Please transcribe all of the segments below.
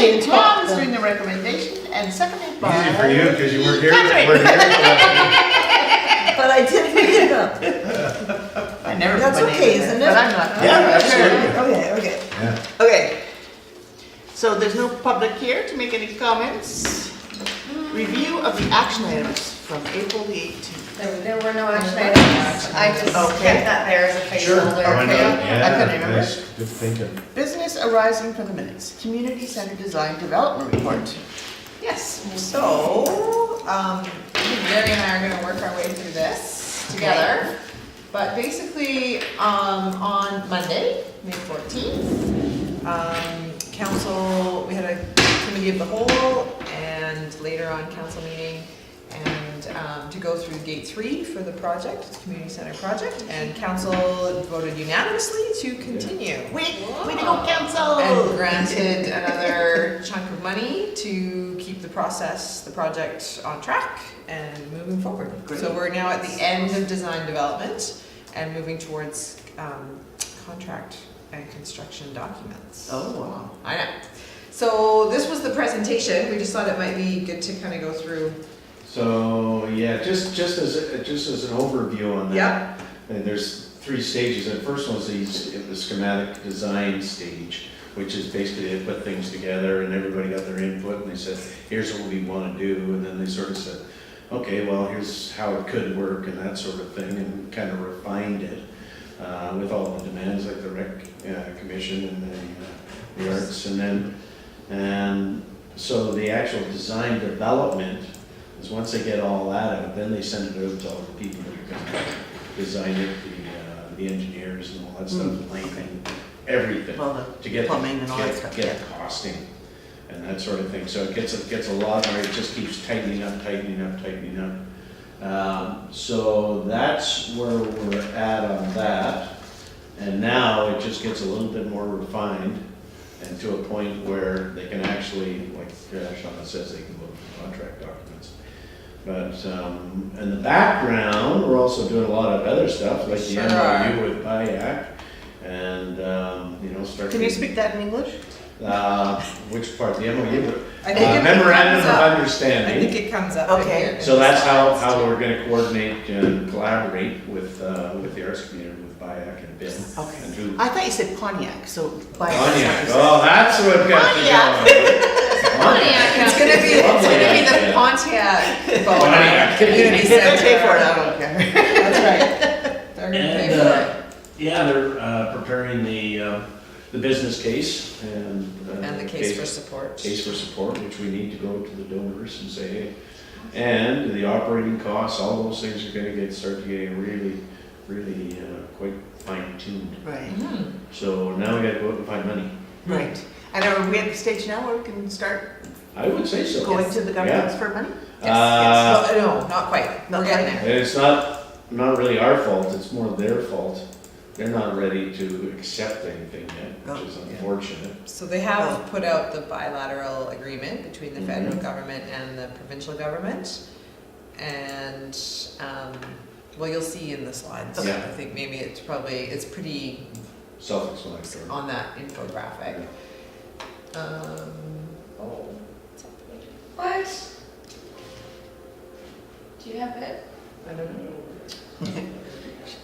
quickly and talk. Tom's doing the recommendation and seconded by. Easy for you, because you weren't here. Catherine. weren't here for that. But I did pick it up. I never That's put my okay, name in isn't it, it? but I'm not. Yeah, absolutely. Okay. Yeah. Okay. So there's no public here to make any comments. Review of the action items from April the 18th. There were no action items. I just Okay. kept that there as a Sure. placeholder. Why not? Okay. I Yeah, couldn't remember. nice. Good thinking. Business arising from the minutes, Community Center Design Development Report. Yes, so, Gary and I are gonna work our way through this together. But basically, on Monday, May 14th, council, we had a committee of the whole and later on council meeting and to go through gate 3 for the project, it's community center project, and council voted unanimously to continue. Way to go, council! And granted another chunk of money to keep the project on track and moving forward. Great. So we're now at the end of design development and moving towards contract and construction documents. Oh, wow. I know. So this was the presentation. We just thought it might be good to kind of go through. So, yeah, just as an overview on that. Yeah. There's 3 stages. The first one was the schematic design stage, which is basically they put things together and everybody got their input and they said, here's what we want to do. And then they sort of said, okay, well, here's how it could work and that sort of thing, and kind of refined it with all the demands like the rec commission and the arts. And so the actual design development is once they get all that out, then they send it out to all the people that are going to design it, the engineers and all that stuff, lighting, everything. Well, the To get plumbing and all that stuff, get yeah. costing and that sort of thing. So it gets a lot, or it just keeps tightening up. So that's where we're at on that. And now it just gets a little bit more refined and to a point where they can actually, like Shauna says, they can look for contract documents. But in the background, we're also doing a lot of other stuff, like the Sure. MOU with BIAC, and start. Can you speak that in English? Which part? The MOU? I think it Memorandum comes of up. I Understanding. think it comes up. Okay. in So the that's slides, how too. we're going to coordinate and collaborate with the arts community, with BIAC and BIM. Okay. And do I thought you said Pontiac, so. Pontiac. Oh, that's what got you going. It's gonna be the Pontiac vote. Pontiac. Community They center. pay for it, I don't care. That's right. They're gonna pay for it. Yeah, they're preparing the business case and. And the case for support. Case for support, which we need to go to the donors and say, hey, and the operating costs, all those things are gonna start getting really quite fine tuned. Right, Mhm. So now we gotta go out and find money. right. And are we at the stage now where we can start I would say so. going to the governments for money? Uh, No, not quite. Not We're getting quite. there. And it's not really our fault, it's more their fault. They're not ready to accept anything yet, which is unfortunate. So they have put out the bilateral agreement between the federal government and the provincial government. And, well, you'll see in the slides. Yeah. I think maybe it's pretty Self-explanatory. on that infographic. Oh. What? Do you have it? I don't know.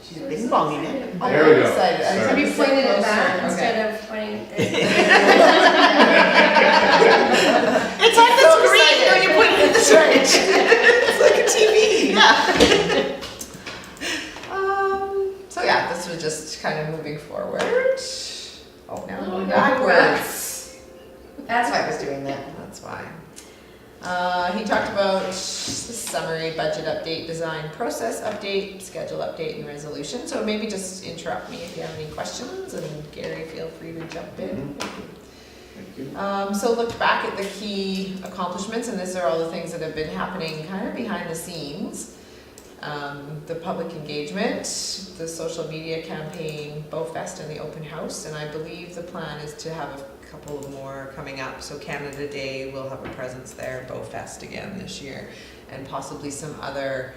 She's bing bonging it. There we go. Excited. I Sorry. Have you just sit pointed it closer. back Okay. instead of pointing? It's on the So screen, excited. when you put it in the search. It's like a TV. Yeah. So yeah, this was just kind of moving forward. Oh, now I'm going Oh, backwards. That's why I was doing that. That's why. He talked about the summary, budget update, design process update, schedule update, and resolution. So maybe just interrupt me if you have any questions, and Gary, feel free to jump in. Thank you. So looked back at the key accomplishments, and these are all the things that have been happening kind of behind the scenes. The public engagement, the social media campaign, BoFest, and the open house. And I believe the plan is to have a couple of more coming up. So Canada Day will have a presence there, BoFest again this year, and possibly some other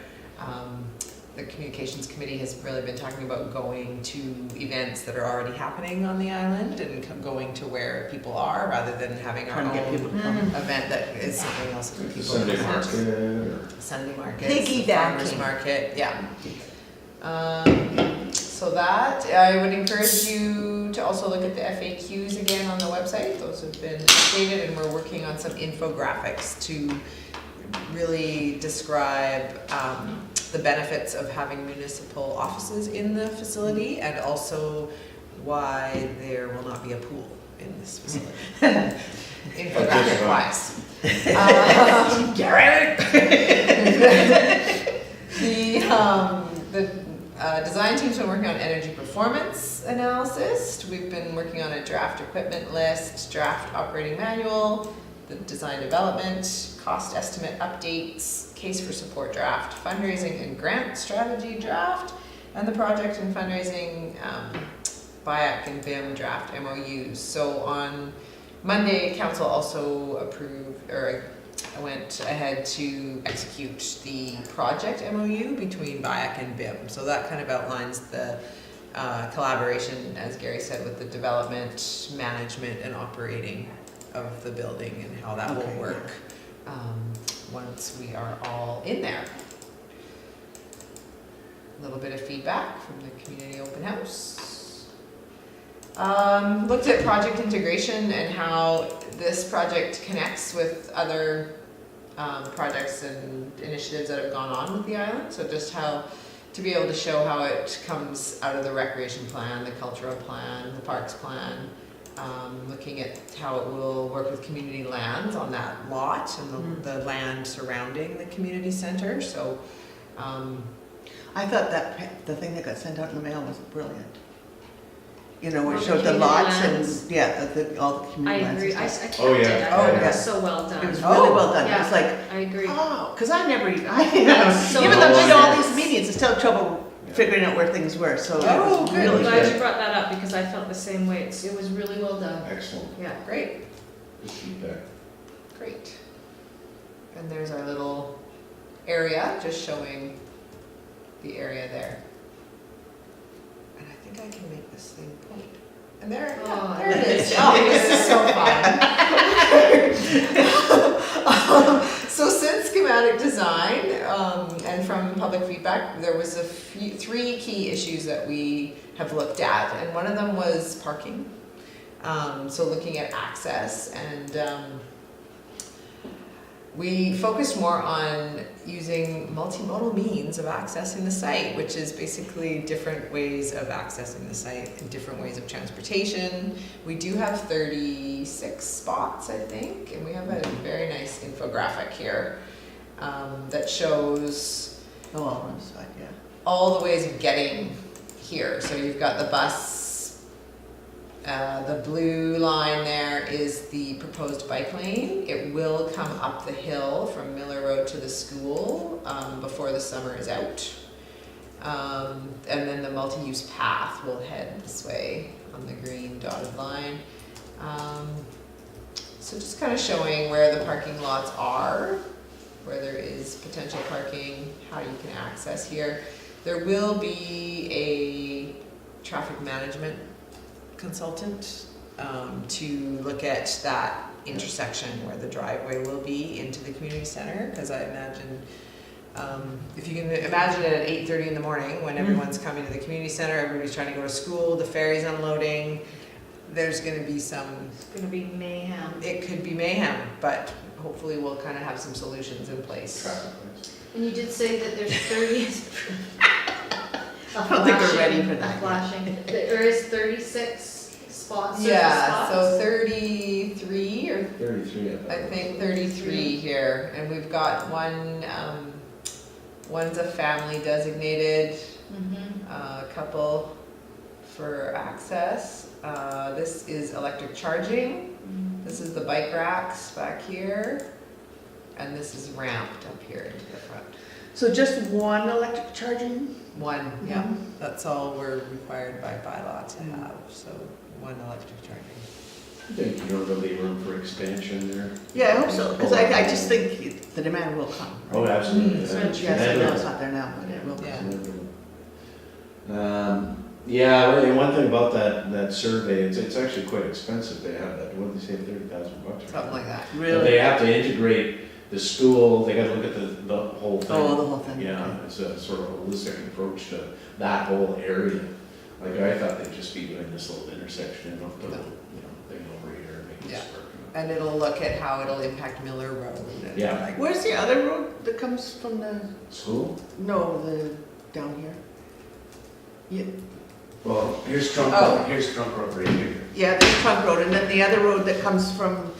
the communications committee has really been talking about going to events that are already happening on the island and going to where people are rather than having our Trying to get people own to come. event that is something else for Like the people. Sunday to market visit. or. Sunday market, Piggybacking. farmers market, yeah. So that, I would encourage you to also look at the FAQs again on the website. Those have been updated and we're working on some infographics to really describe the benefits of having municipal offices in the facility and also why there will not be a pool in this facility. Infographic wise. Garrett! The design team's been working on energy performance analysis. We've been working on a draft equipment list, draft operating manual, the design development, cost estimate updates, case for support draft, fundraising and grant strategy draft, and the project and fundraising BIAC and BIM draft MOUs. So on Monday, council also approved, or went ahead to execute the project MOU between BIAC and BIM. So that kind of outlines the collaboration, as Gary said, with the development, management, and operating of the building and how that will work once we are all in there. A little bit of feedback from the community open house. Looked at project integration and how this project connects with other projects and initiatives that have gone on with the island. So just how to be able to show how it comes out of the recreation plan, the cultural plan, the parks plan, looking at how it will work with community lands on that lot and the land surrounding the community center. So I thought that the thing that got sent out in the mail was brilliant. You know, where All it the showed the community lots lands. and, yeah, all the I community lands agree, and I stuff. kept Oh, it, yeah. I Oh, thought it yeah. was so well It done. was really well done. Yeah. It's like, I agree. oh, because I never, so even though we did all well these meetings, I still had trouble figuring out where things were, so it Oh, was good. I'm really glad good. you brought that up because I felt the same way. It was really well done. Excellent, Yeah. great, good feedback. great. And there's our little area, just showing the area there. And I think I can make this thing point. And there, Oh, there it is. Oh, this is so fun. So since schematic design, and from public feedback, there was three key issues that we have looked at, and one of them was parking. So looking at access, and we focused more on using multimodal means of accessing the site, which is basically different ways of accessing the site and different ways of transportation. We do have 36 spots, I think, and we have a very nice infographic here that shows Oh, on the side, yeah. all the ways of getting here. So you've got the bus, the blue line there is the proposed bike lane. It will come up the hill from Miller Road to the school before the summer is out. And then the multi-use path will head this way on the green dotted line. So just kind of showing where the parking lots are, where there is potential parking, how you can access here. There will be a traffic management consultant to look at that intersection where the driveway will be into the community center, because I imagine, if you can imagine it at 8:30 in the morning when everyone's coming to the community center, everybody's trying to go to school, the ferry's unloading, there's gonna be some, It's gonna be mayhem. it could be mayhem, but hopefully we'll kind of have some solutions in place. Traffic lights. And you did say that there's 30. I don't think we're ready for that yet. Flashing. There is 36 spots. service Yeah, so spots. 33 or 33, I think 33 here, and we've got one, one's a family designated, Mhm. a couple for access. This is electric charging, this is the bike racks back here, and this is ramped up here into the front. So just one electric charging? One, yeah, that's all we're required by bylaw to have, so one electric charging. I think you don't really room for expansion there. Yeah, I hope so, because I just think The demand will come. right? Oh, absolutely. Mm. And Yes, I that know will- it's not there now, but it will. Yeah. Yeah, and one thing about that survey, it's actually quite expensive. They have that, what did they say, $30,000? Something like that. But Really? they have to integrate the school, they gotta look at the whole thing. Oh, the whole thing. Yeah, it's a sort of holistic approach to that whole area. Like, I thought they'd just be doing this little intersection and up the, thing over here, make this Yeah. work. And it'll look at how it'll impact Miller Road. And Yeah. like- Where's the other road that comes from the, School? no, down here? Yeah, Well, here's Trunk Oh. Road, here's Trunk Road right here. yeah, there's Trunk Road, and then the other road that comes from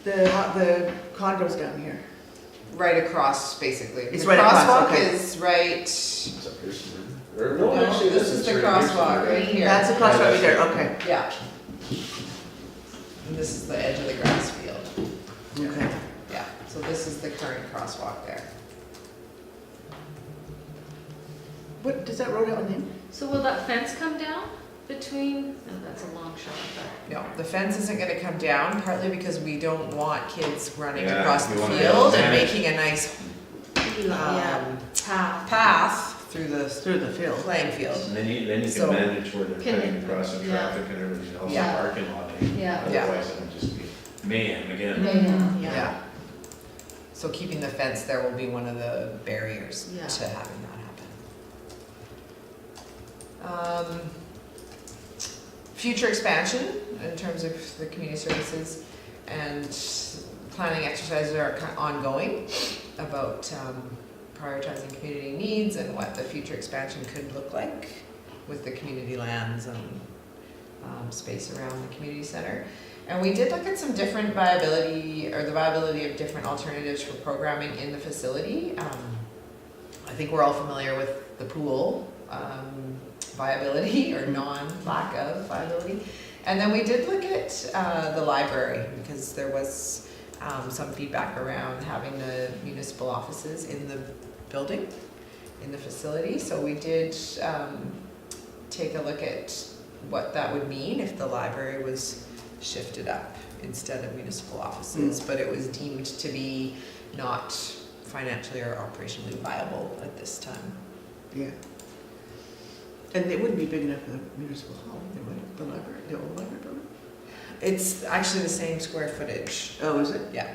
the condos down here. Right across, basically. It's The right across, crosswalk okay. is right, It's up here somewhere. Or, no, actually, this is the crosswalk right here. That's across Yeah, right there, that's- okay. Yeah. And this is the edge of the grass field. Okay. Yeah, so this is the current crosswalk there. What, does that road have a name? So will that fence come down between, no, that's a long shot, but. No, the fence isn't gonna come down, partly because we don't want kids running Yeah, across the you wanna field and manage. making a nice Yeah, um, path through the Through the field. playing field. And then you So- can manage where they're Can cutting it- across the yeah. traffic and everything else, the Yeah. parking lot. eh? Yeah. Yeah. Otherwise, it would just be mayhem again. Mayhem, Yeah. yeah. So keeping the fence there will be one of the barriers Yeah. to having that happen. Future expansion in terms of the community services and planning exercises are ongoing about prioritizing community needs and what the future expansion could look like with the community lands and space around the community center. And we did look at some different viability, or the viability of different alternatives for programming in the facility. I think we're all familiar with the pool viability or lack of viability. And then we did look at the library, because there was some feedback around having the municipal offices in the building, in the facility. So we did take a look at what that would mean if the library was shifted up instead of municipal offices, but it was deemed to be not financially or operationally viable at this time. Yeah. And it wouldn't be big enough for the municipal hall, it would, the library, the old library building? It's actually the same square footage. Oh, is it? Yeah.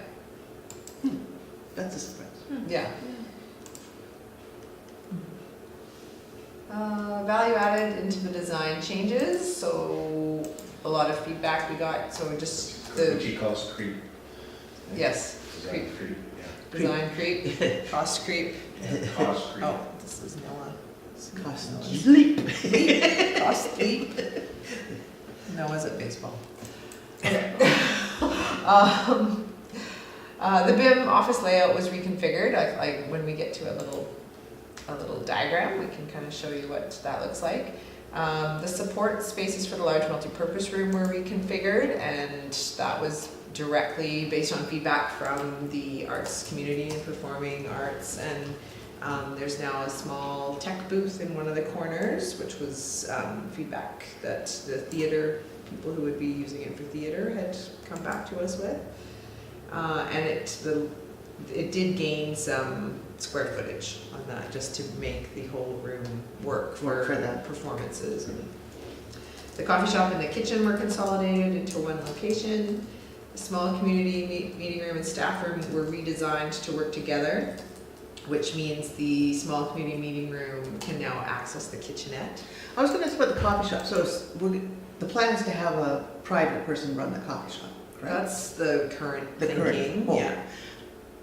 That's a surprise. Yeah. Value added into the design changes, so a lot of feedback we got, so just What the, you call it, creep. yes, Is that creep. creep? Design creep, cost creep. Yeah. Cost creep. Oh, this is Noah. Cost Noah's. leap. Cost leap. Noah's at baseball. The BIM office layout was reconfigured. When we get to a little diagram, we can kind of show you what that looks like. The support spaces for the large multipurpose room were reconfigured, and that was directly based on feedback from the arts community and performing arts. And there's now a small tech booth in one of the corners, which was feedback that the theater, people who would be using it for theater had come back to us with. And it did gain some square footage on that, just to make the whole room work for For that. performances. And the coffee shop and the kitchen were consolidated into one location. The small community meeting room and staff room were redesigned to work together, which means the small community meeting room can now access the kitchenette. I was gonna ask about the coffee shop, so the plan is to have a private person run the coffee shop, correct? That's the current The current thinking, goal. yeah.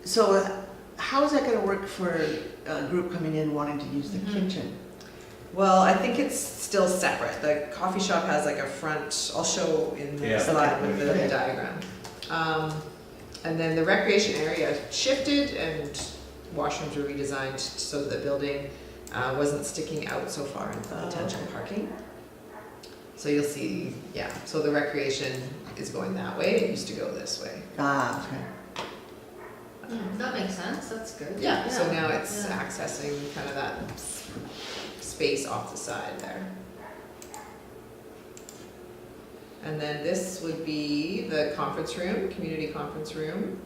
So how is that gonna work for a group coming in wanting to use the kitchen? Well, I think it's still separate. The coffee shop has like a front, I'll show in the Yeah. slide with the Okay. diagram. And then the recreation area shifted and washrooms were redesigned so the building wasn't sticking out so far into potential parking. So you'll see, yeah, so the recreation is going that way. It used to go this way. Ah, okay. That makes sense, that's good. Yeah, so now it's Yeah. accessing kind of that space off the side there. And then this would be the conference room, community conference room.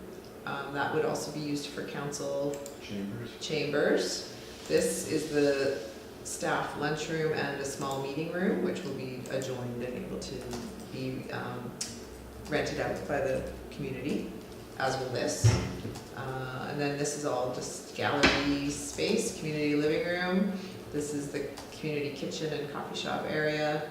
That would also be used for council Chambers. chambers. This is the staff lunchroom and a small meeting room, which will be adjoined and able to be rented out by the community, as will this. And then this is all just gallery space, community living room. This is the community kitchen and coffee shop area,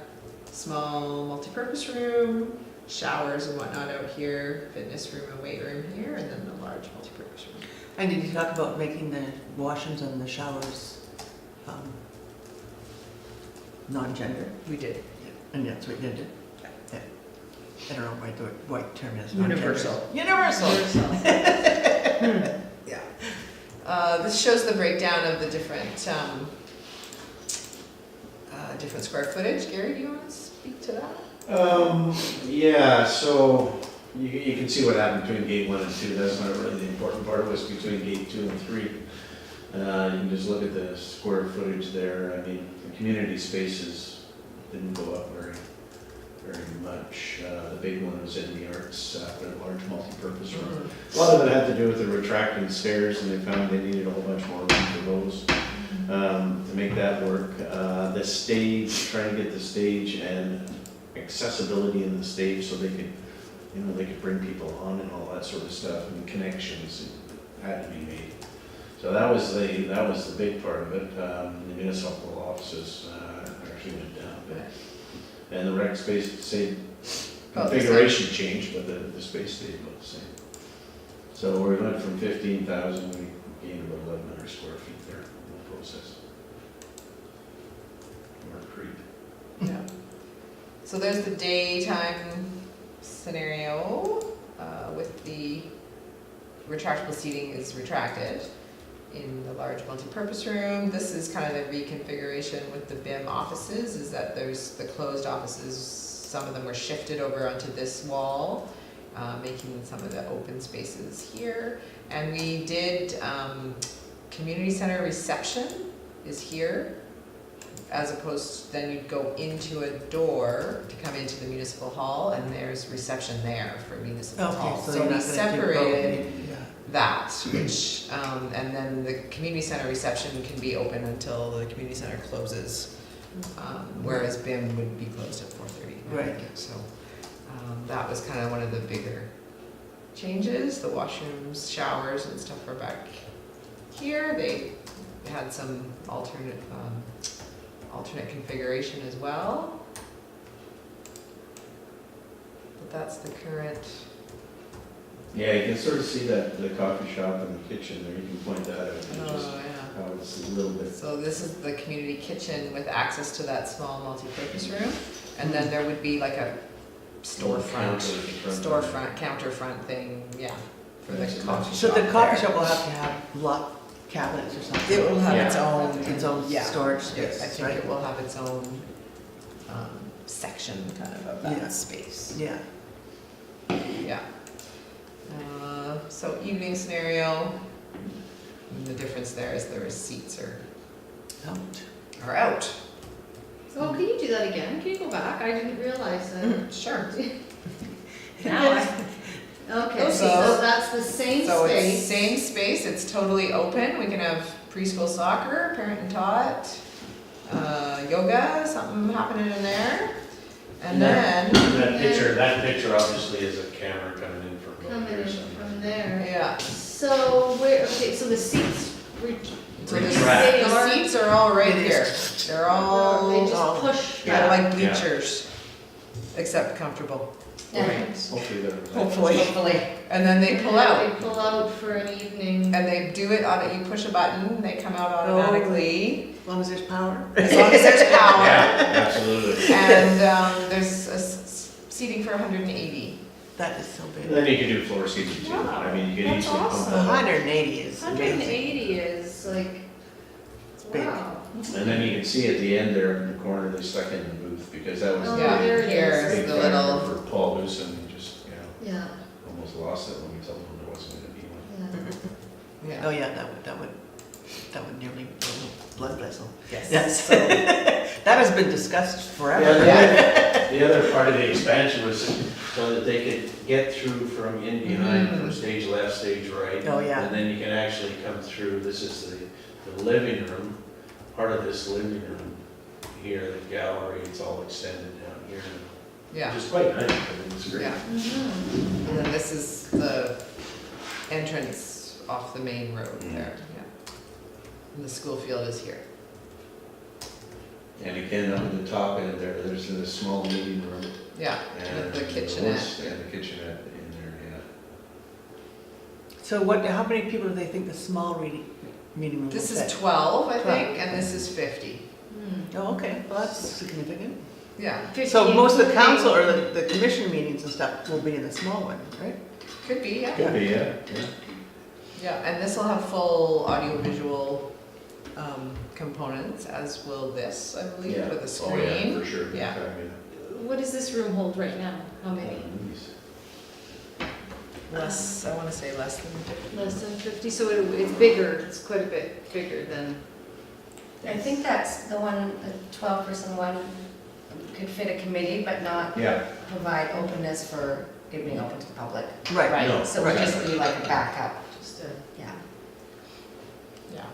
small multi-purpose room, showers and whatnot out here, fitness room and weight room here, and then the large multi-purpose room. And did you talk about making the washrooms and the showers non-gender? We did. And that's what you did? Yeah. I don't know what the right term is. non-gender. Universal. Universal. Yeah. This shows the breakdown of the different, different square footage. Gary, do you want to speak to that? Yeah, so you can see what happened between gate 1 and 2. That's not really the important part. It was between gate 2 and 3. You can just look at the square footage there. I mean, the community spaces didn't go up very much. The big one was in the arts, a large multi-purpose room. A lot of it had to do with the retracting stairs, and they found they needed a whole bunch more room for those to make that work. The stage, trying to get the stage and accessibility in the stage so they could, they could bring people on and all that sort of stuff, and connections had to be made. So that was the big part of it. The municipal offices actually went down a bit. And the rec space, same configuration changed, but the space stayed about the same. So we went from 15,000, we gained about 1,100 square feet there in the process. More creep. Yeah. So there's the daytime scenario with the retractable seating is retracted in the large multi-purpose room. This is kind of the reconfiguration with the BIM offices, is that there's the closed offices, some of them were shifted over onto this wall, making some of the open spaces here. And we did, community center reception is here, as opposed, then you'd go into a door to come into the municipal hall, and there's reception there for municipal hall. Okay, so So you're we not gonna do separated both. Yeah. that, which, and then the community center reception can be open until the community center closes, whereas BIM would be closed at 4:30. Right. So, that was kind of one of the bigger changes. The washrooms, showers and stuff are back here. They had some alternate configuration as well. But that's the current. Yeah, you can sort of see that, the coffee shop and the kitchen there, you can point that out, just Oh, yeah. how it's a little bit. So this is the community kitchen with access to that small multi-purpose room. And then there would be like a storefront, counterfront thing, yeah, for the coffee So shop the coffee there. shop will have to have locked cabinets or something? It will have Yeah. its own, Its own yeah, storage I space, think right? it will have its own, section kind of Yeah. that space, Yeah. yeah. So evening scenario, and the difference there is the receipts are out. So can you do that again? Can you go back? I didn't realize that. Sure. Now I, okay, So- so that's the same So it's space. same space, it's totally open, we can have preschool soccer, parent and taught, yoga, something happening in there. And then, That picture obviously is a camera coming in from over Coming here in somewhere. from there. yeah, So where, okay, so the seats, so the Retract. They are- seats are all right It here, is. they're all they just push kind of back. like bleachers, except comfortable, And Hopefully that. hopefully. And then they pull out. They pull out for an evening. And they do it on, you push a button, they come out automatically, As long as there's power. as long as there's power. Yeah, absolutely. And there's seating for 180. That is so And big. then you can do floor seating too. Wow, I mean, you can that's easily pump awesome. that up. 180 is amazing. 180 is like, big. wow. And then you can see at the end there in the corner, they stuck in the booth, because that was Oh, the Yeah, there it here is. is big the factor little, for Paul Newsom, and just, Yeah, almost lost it when we told him there wasn't gonna be one. yeah. Oh, yeah, that would nearly blood vessel. yes. Yes. That has been discussed forever. Yeah. The other part of the expansion was so that they could get through from in behind, from stage left, stage right. Oh, yeah. And then you can actually come through, this is the living room, part of this living room here, the gallery, it's all extended down here. Yeah, Which is quite nice, I mean, it's great. yeah. And then this is the entrance off the main road there, yeah. And the school field is here. And again, up at the top end there, there's a small meeting room. Yeah, And with the kitchenette. And the kitchenette in there, yeah. So how many people do they think the small meeting room will This fit? is 12, I 12. think, and this is 50. Oh, okay, well, that's significant. Yeah, So most of the council or the commission meetings and stuff will be in the small one, right? could be, yeah. Could be, yeah, yeah. Yeah, and this will have full audio-visual components, as will this, I believe, Yeah. with a Oh, yeah, screen. for sure. Yeah. What does this room hold right now? How many? Less, I want to say less than 50. Less than 50, so it's bigger, it's quite a bit bigger than, I think that's the one, the 12-person one could fit a committee, but not Yeah, provide openness for it being open to the public. Right. No. So it would just be like a backup, just a, yeah. Yeah.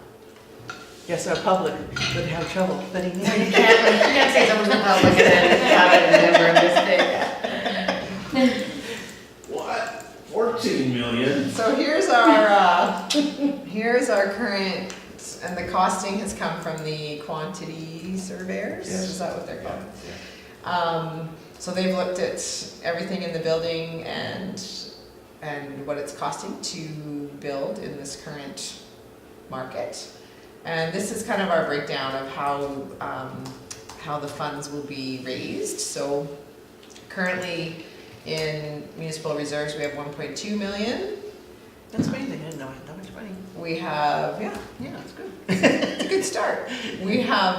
Yes, our public would have trouble fitting No, in. you can't say someone's in public and then have it in a member of this big. what? 14 million? So here's our current, and the costing has come from the quantity surveyors, Yes. is that what they're Yeah, called? So they've looked at everything in the building and what it's costing to build in this current market. And this is kind of our breakdown of how the funds will be raised. So currently in municipal reserves, we have 1.2 million. That's amazing, I didn't know I had that much money. We have, yeah, Yeah, that's good. it's a good start. We have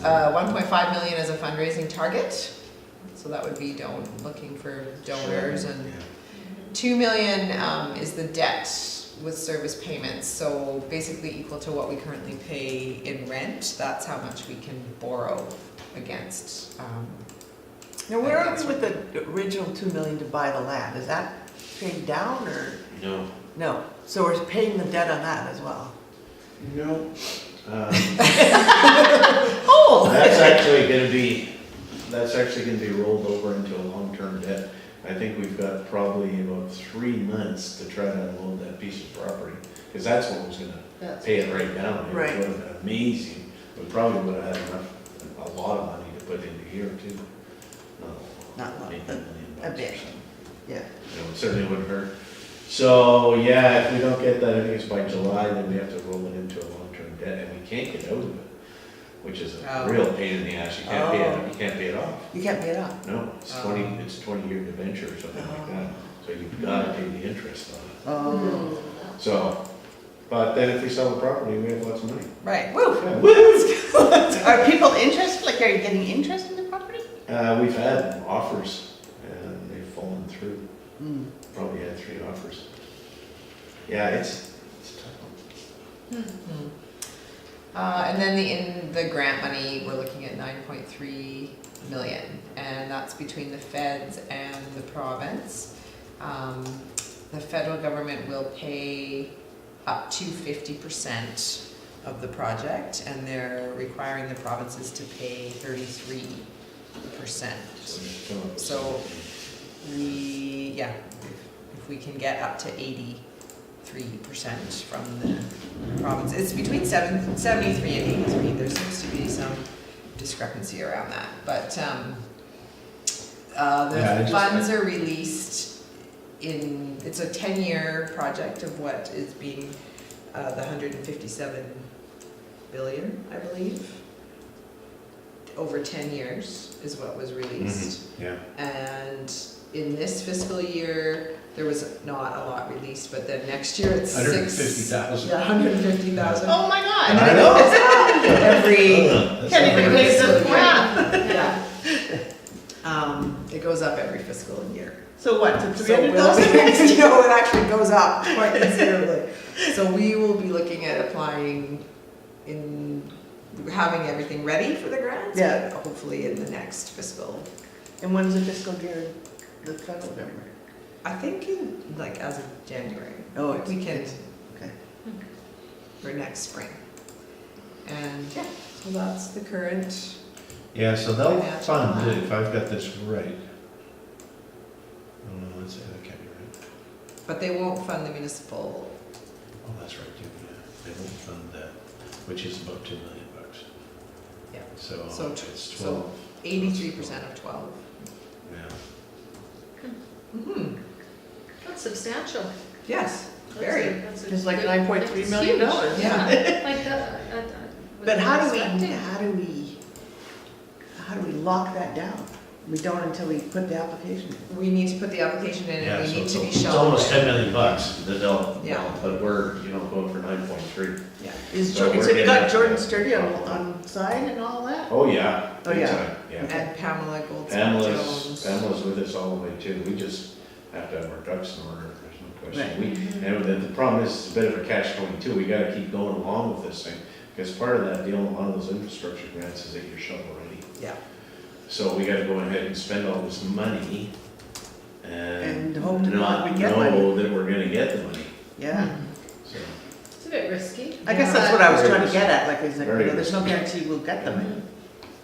1.5 million as a fundraising target. So that would be looking for donors, and yeah. 2 million is the debt with service payments. So basically equal to what we currently pay in rent. That's how much we can borrow against. Now, where are we with the original 2 million to buy the land? Is that paid down or? No. No, so we're paying the debt on that as well. No. Oh! That's actually gonna be rolled over into a long-term debt. I think we've got probably about 3 months to try to unload that piece of property, because that's what was gonna that's. pay it right down. It Right. would have been amazing. We probably would have had a lot of money to put into here too. Not a lot, maybe but $1 million a or bit. something. Yeah. You know, it certainly wouldn't hurt. So, yeah, if we don't get that, I think it's by July, then we have to roll it into a long-term debt, and we can't get out of it, which is Oh. a real pain in the ass. You can't pay it, you can't pay it off. You can't pay it off. No, it's Oh. 20-year debenture or something like that, so you've gotta pay the interest on it. Oh. So, but then if we sell the property, we have lots of money. Right, woo! Yeah. Are people interested, like, are you getting interest in the property? We've had offers, and they've fallen through. Mm. Probably had 3 offers. Yeah, it's tough. And then in the grant money, we're looking at 9.3 million, and that's between the feds and the province. The federal government will pay up to 50% of the project, and they're requiring the provinces to pay 33%. So if we can get up to 83% from the province, it's between 73 and 83, there seems to be some discrepancy around that, but Yeah, the funds are released it's a 10-year project of what is being, the 157 billion, I believe. Over 10 years is what was released. Yeah. And in this fiscal year, there was not a lot released, but then next year it's 150,000. Yeah, 150,000. Oh my God. And I then know. it goes up every, Can't even every make the fiscal year. math. Yeah. It goes up every fiscal year. So what, to So 300,000? next year, it actually goes up quite considerably. So we will be looking at applying having everything ready for the grants. Yeah. but hopefully in the next fiscal And when's the fiscal year, the federal government? I think in, like, as of January. Oh, We can, okay. for next spring. And, yeah, so that's the current, Yeah, so they'll Financial fund plan. it, if I've got this right. Oh, no, let's say that can't be right. but they won't fund the municipal. Oh, that's right, too, yeah. They won't fund that, which is about $2 million. Yeah. So So it's so 12. 83% of 12. Yeah. Mm-hmm. That's substantial. Yes, That's very. a- that's a It's like good- $9.3 it's million. huge. Yeah. Like that, But how do expecting. we lock that down? We don't until we put the application in. We need to put the application in Yeah, and we so need it's to be it's shown. almost $10 million that they'll, Yeah. but we're, going for 9.3. Yeah. Is So Jordan, we're so you getting got it. Jordan Sturdy on side and all that? Oh, yeah. Oh, big yeah. time, Yeah. And Pamela Goldsmith Pamela's, Jones. Pamela's with us all the way too. We just have to have our ducks in order, there's no question. Right. And the problem is, it's a bit of a catch-22. We gotta keep going along with this thing. Because part of that deal, a lot of those infrastructure grants is that you're shovel ready. Yeah. So we gotta go ahead and spend all this money and And hope to God not we get money. know that we're gonna get the money, Yeah. so. It's a bit risky. I guess that's what I was trying to Very get at, like, is that, very there's no guarantee we'll get the money.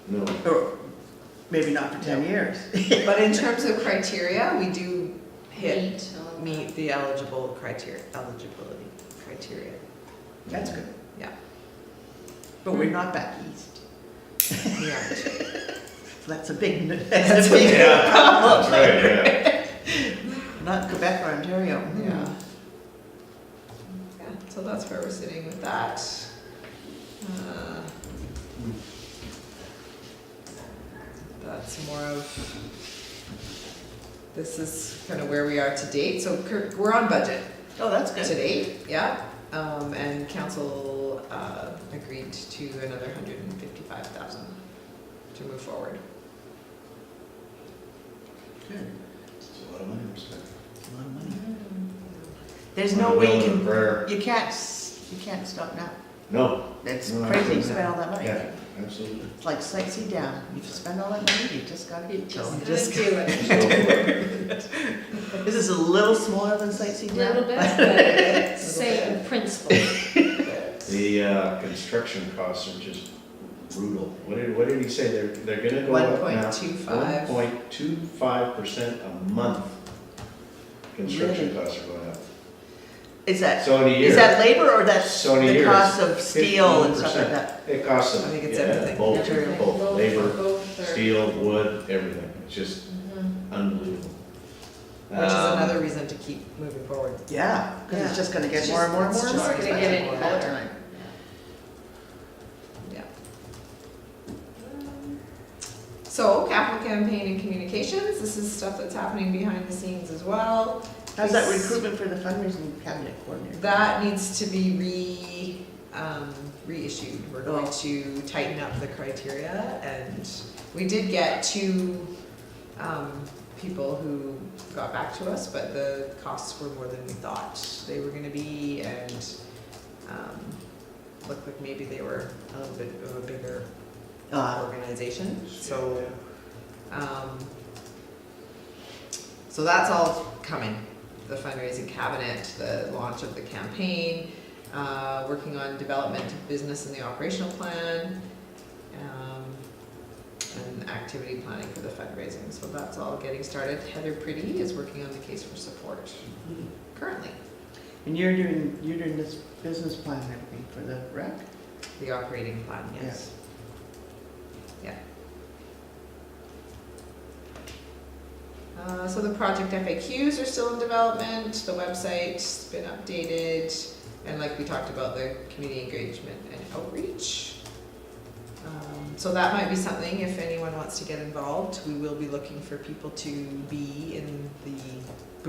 No, Or maybe not for 10 years. But in terms of criteria, we do hit, Meat, meet the eligibility criteria. That's good. Yeah. But we're not back east. We aren't. So that's a big, That's that's a a big yeah, problem. that's right, yeah. Not Quebec or Ontario. Yeah. Yeah, so that's where we're sitting with that. That's more of, this is kind of where we are to date. So we're on budget Oh, that's to good. date, yeah. And council agreed to another 155,000 to move forward. Good. It's a lot of money we're spending. It's a lot of money. There's no way you can, Prayer. you can't stop now. No, It's No, crazy to absolutely. spend all that money. yeah, absolutely. It's like sightsee down. You spend all that money, you just gotta keep going. Just do it. Just go for it. This is a little smaller than sightsee A down. little bit, but same principle. The construction costs are just brutal. What did he say? They're gonna go up now. 1.25. 1.25% a month. Construction Really? costs are going up. Is that, So in a year. is that labor or that's So in a the year, cost of steel and stuff 15%. like that? It costs them. I think it's yeah, everything. Both, Everything. both labor, Both are- steel, wood, everything. It's just Mhm. unbelievable. Which is Um, another reason to keep moving forward. Yeah, because it's just gonna get It's more and more and just- more it's and more just gonna get expensive any all the better. time. Yeah. So capital campaign and communications, this is stuff that's happening behind the scenes as well. How's that This- recruitment for the fundraising cabinet coordinator? That needs to be reissued. We're going Oh. to tighten up the criteria, and we did get two people who got back to us, but the costs were more than we thought they were gonna be, and looked like maybe they were a little bit of a bigger organization, so, so that's all coming. The fundraising cabinet, the launch of the campaign, working on development of business and the operational plan, and activity planning for the fundraising, so that's all getting started. Heather Pretty is working on the case for support currently, And you're doing this business plan and everything for the rec? the operating plan, yes. So the project FAQs are still in development, the website's been updated, and like we talked about, the community engagement and outreach. So that might be something, if anyone wants to get involved, we will be looking for people to be in the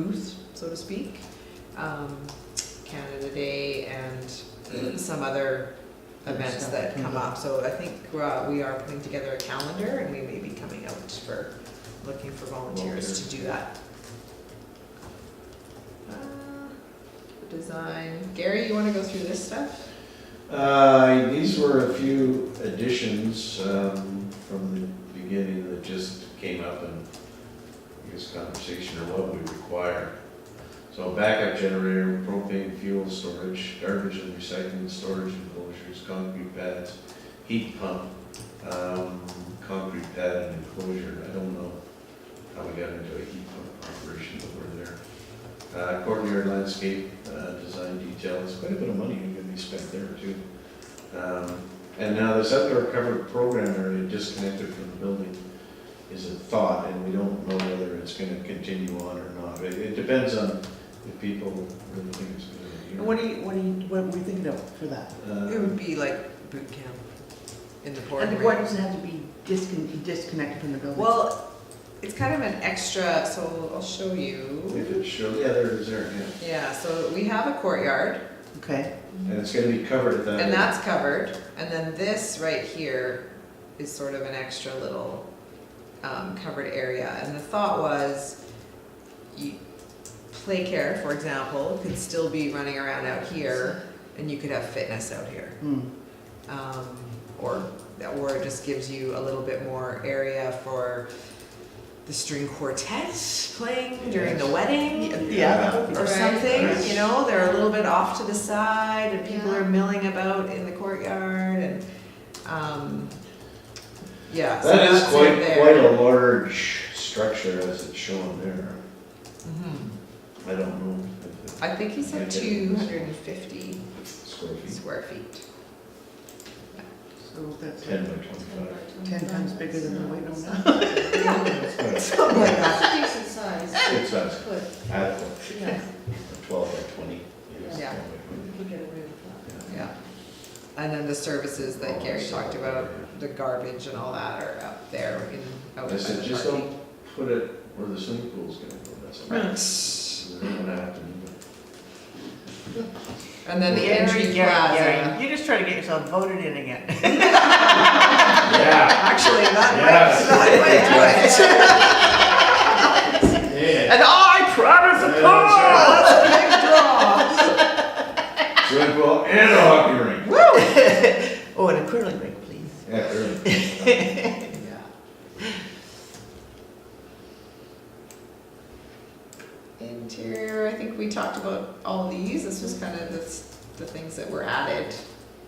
booth, so to speak. Canada Day and some other events that come up, so I think we are putting together a calendar, and we may be coming out for looking for volunteers to do that. Design. Gary, you want to go through this stuff? These were a few additions from the beginning that just came up and biggest conversation, or what we require. So backup generator, propane fuel storage, garbage and recycling storage enclosures, concrete pads, heat pump, concrete pad and enclosure. I don't know how we got into a heat pump operation, but we're there. Courtyard landscape, design details, quite a bit of money going to be spent there too. And now this outdoor covered program area disconnected from the building is a thought, and we don't know whether it's going to continue on or not. It depends on if people really think it's a good idea. What are we thinking of for that? It would be like boot camp in the pouring And rain. why does it have to be disconnected from the building? Well, it's kind of an extra, so I'll show you. If it shows, yeah, there it is there, yeah. Yeah, so we have a courtyard, Okay, And it's gonna be covered at that. and that's covered, and then this right here is sort of an extra little covered area. And the thought was, play care, for example, could still be running around out here, and you could have fitness out here. Or it just gives you a little bit more area for the string quartet playing during the wedding. yeah, that would be Or Right. something, Right. you know, they're a little bit off to the side and people Yeah. are milling about in the courtyard and, yeah. so That is that's it there. quite a large structure as it's shown there. Mhm. I don't know if I think he said Okay. 250 it's square feet, square feet. so that's 10 by 25. 10 times bigger than the White Oak now. It's Something like that. That's a decent size. good size, Good. adequate, Yeah. 12 by 20. Yes, Yeah. 12 by 20. We get it really flat. Yeah. And then the services that Oh, Gary so, talked about, yeah. the garbage and all that are up there out I by said, the just parking. don't put it where the swimming pool's gonna go, that's all. Right. They're gonna have to move it. And then the Gary, entry Gary, plaza. Gary, you just try to get yourself voted in again. Yeah. Actually, that Yeah. might do it. Yeah. And I promise Yeah, a that's Swimming pool and a hockey rink. Woo! Oh, and a curling rink, please. Yeah, really. Interior, I think we talked about all these. This was kind of the things that were added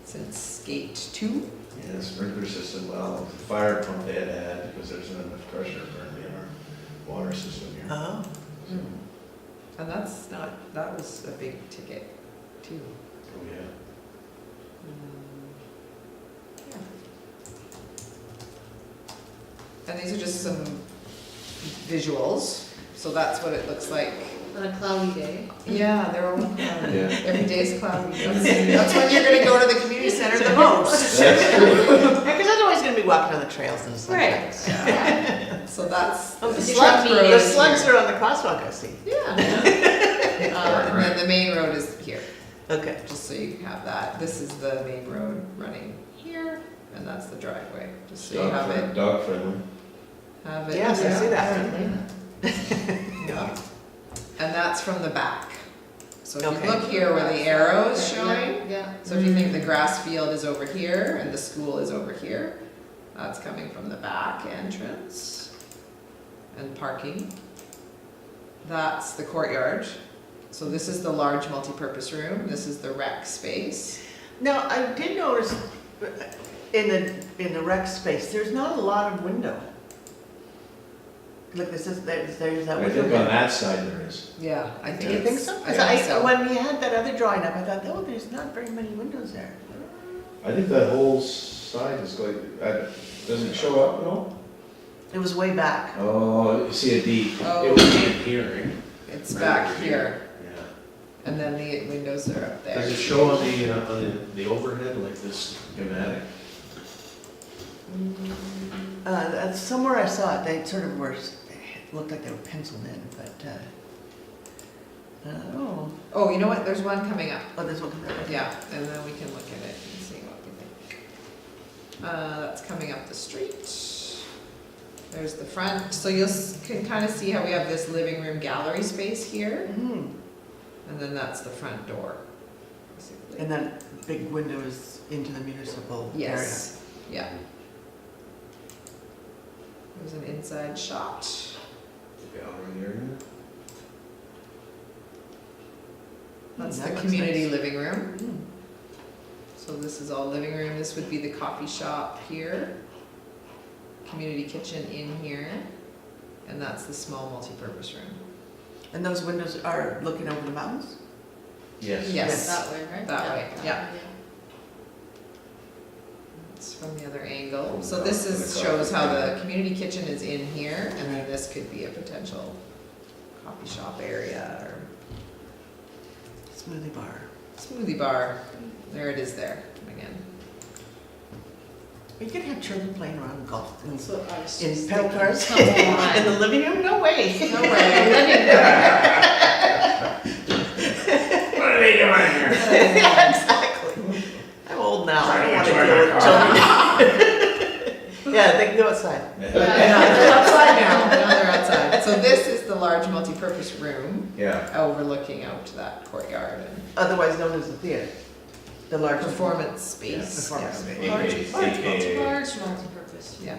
since gate 2. Yeah, sprinkler system, well, the fire pump they had to add because there's not enough pressure apparently in our water system here. Oh, And that was a big ticket too. Oh, yeah. Yeah. And these are just some visuals. So that's what it looks like. On a cloudy day. Yeah, they're all cloudy. Yeah. Every day's cloudy. That's when you're gonna go to the community center the most. That's true. because otherwise gonna be walking on the trails and stuff. Right. Yeah. So that's Oh, the the slugs, road the is slugs here. are on the crosswalk, I see. Yeah. And then the main road is here, Okay. just so you have that. This is the main road running here, and that's the driveway, just so you have it. Dog friendly. Have it. Yes, I see that. Apparently. Yeah. And that's from the back. So if you Okay. look here where the arrow is showing, Yeah. so if you think the grass field is over here and the school is over here, that's coming from the back entrance and parking. That's the courtyard. So this is the large multipurpose room, this is the rec space. Now, I did notice in the rec space, there's not a lot of window. Look, there's that I window. think on that side there is. Yeah, I Do think you think it's- so? I 'Cause think so. when we had that other drawing up, I thought, oh, there's not very many windows there. I think that whole side is like, does it show up at all? It was way back. Oh, you see a D. Oh. It was in here, It's right? back here, Yeah. and then the windows are up there. Does it show on the overhead like this schematic? Somewhere I saw it, they sort of were, it looked like they were penciled in, but, Oh, you know what, there's one coming up. oh, there's one coming up. Yeah, and then we can look at it and see what we think. That's coming up the street. There's the front, so you can kind of see how we have this living room gallery space here, Mhm. and then that's the front door, basically. And that big window is into the municipal area. Yes, yeah. There's an inside shot. Gallery area. That's That the looks community nice. living room. So this is all living room, this would be the coffee shop here. Community kitchen in here. And that's the small multi-purpose room. And those windows are looking over the mountains? Yes. Yes. That way, right? That way, yeah. It's from the other angle. So this is, shows how the community kitchen is in here, and then this could be a potential coffee shop area or Smoothie bar. smoothie bar. There it is there, again. You could have children playing around golf in That's what I was in just pedal thinking. cars Come on. in the living room? No way. No way. What are they doing here? Yeah, exactly. I'm old now. I don't want to Trying to deal enjoy with my children. Yeah, they can go outside. Yeah, they're outside now. Now they're outside. So this is the large multi-purpose room Yeah. overlooking out to that courtyard and Otherwise known as the theater. The large performance space. Performance Yeah. space. Large multi-purpose. Yeah.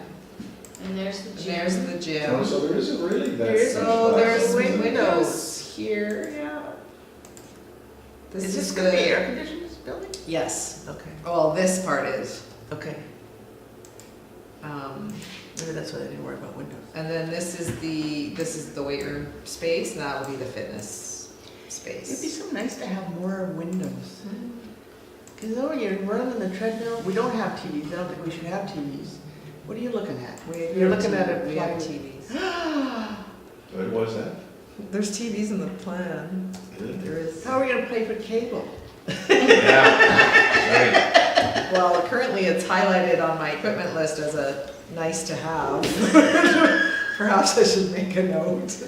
And there's the And gym. there's the Oh, gym. so there isn't really that. So there's Windows. windows here, yeah. Is this gonna be air conditioned, this building? Yes. Okay, Well, this part is. okay. Maybe that's why they didn't worry about windows. And then this is the weight room space, and that will be the fitness It'd be space. so nice to have more windows. Cause though you're running the treadmill, we don't have TVs, I don't think we should have TVs. What are you looking at? You're looking at a We have plywood. TVs. What was that? There's TVs in the plan. Good. There is. How are we gonna pay for cable? Yeah. Well, currently it's highlighted on my equipment list as a nice to have. Perhaps I should make a note. So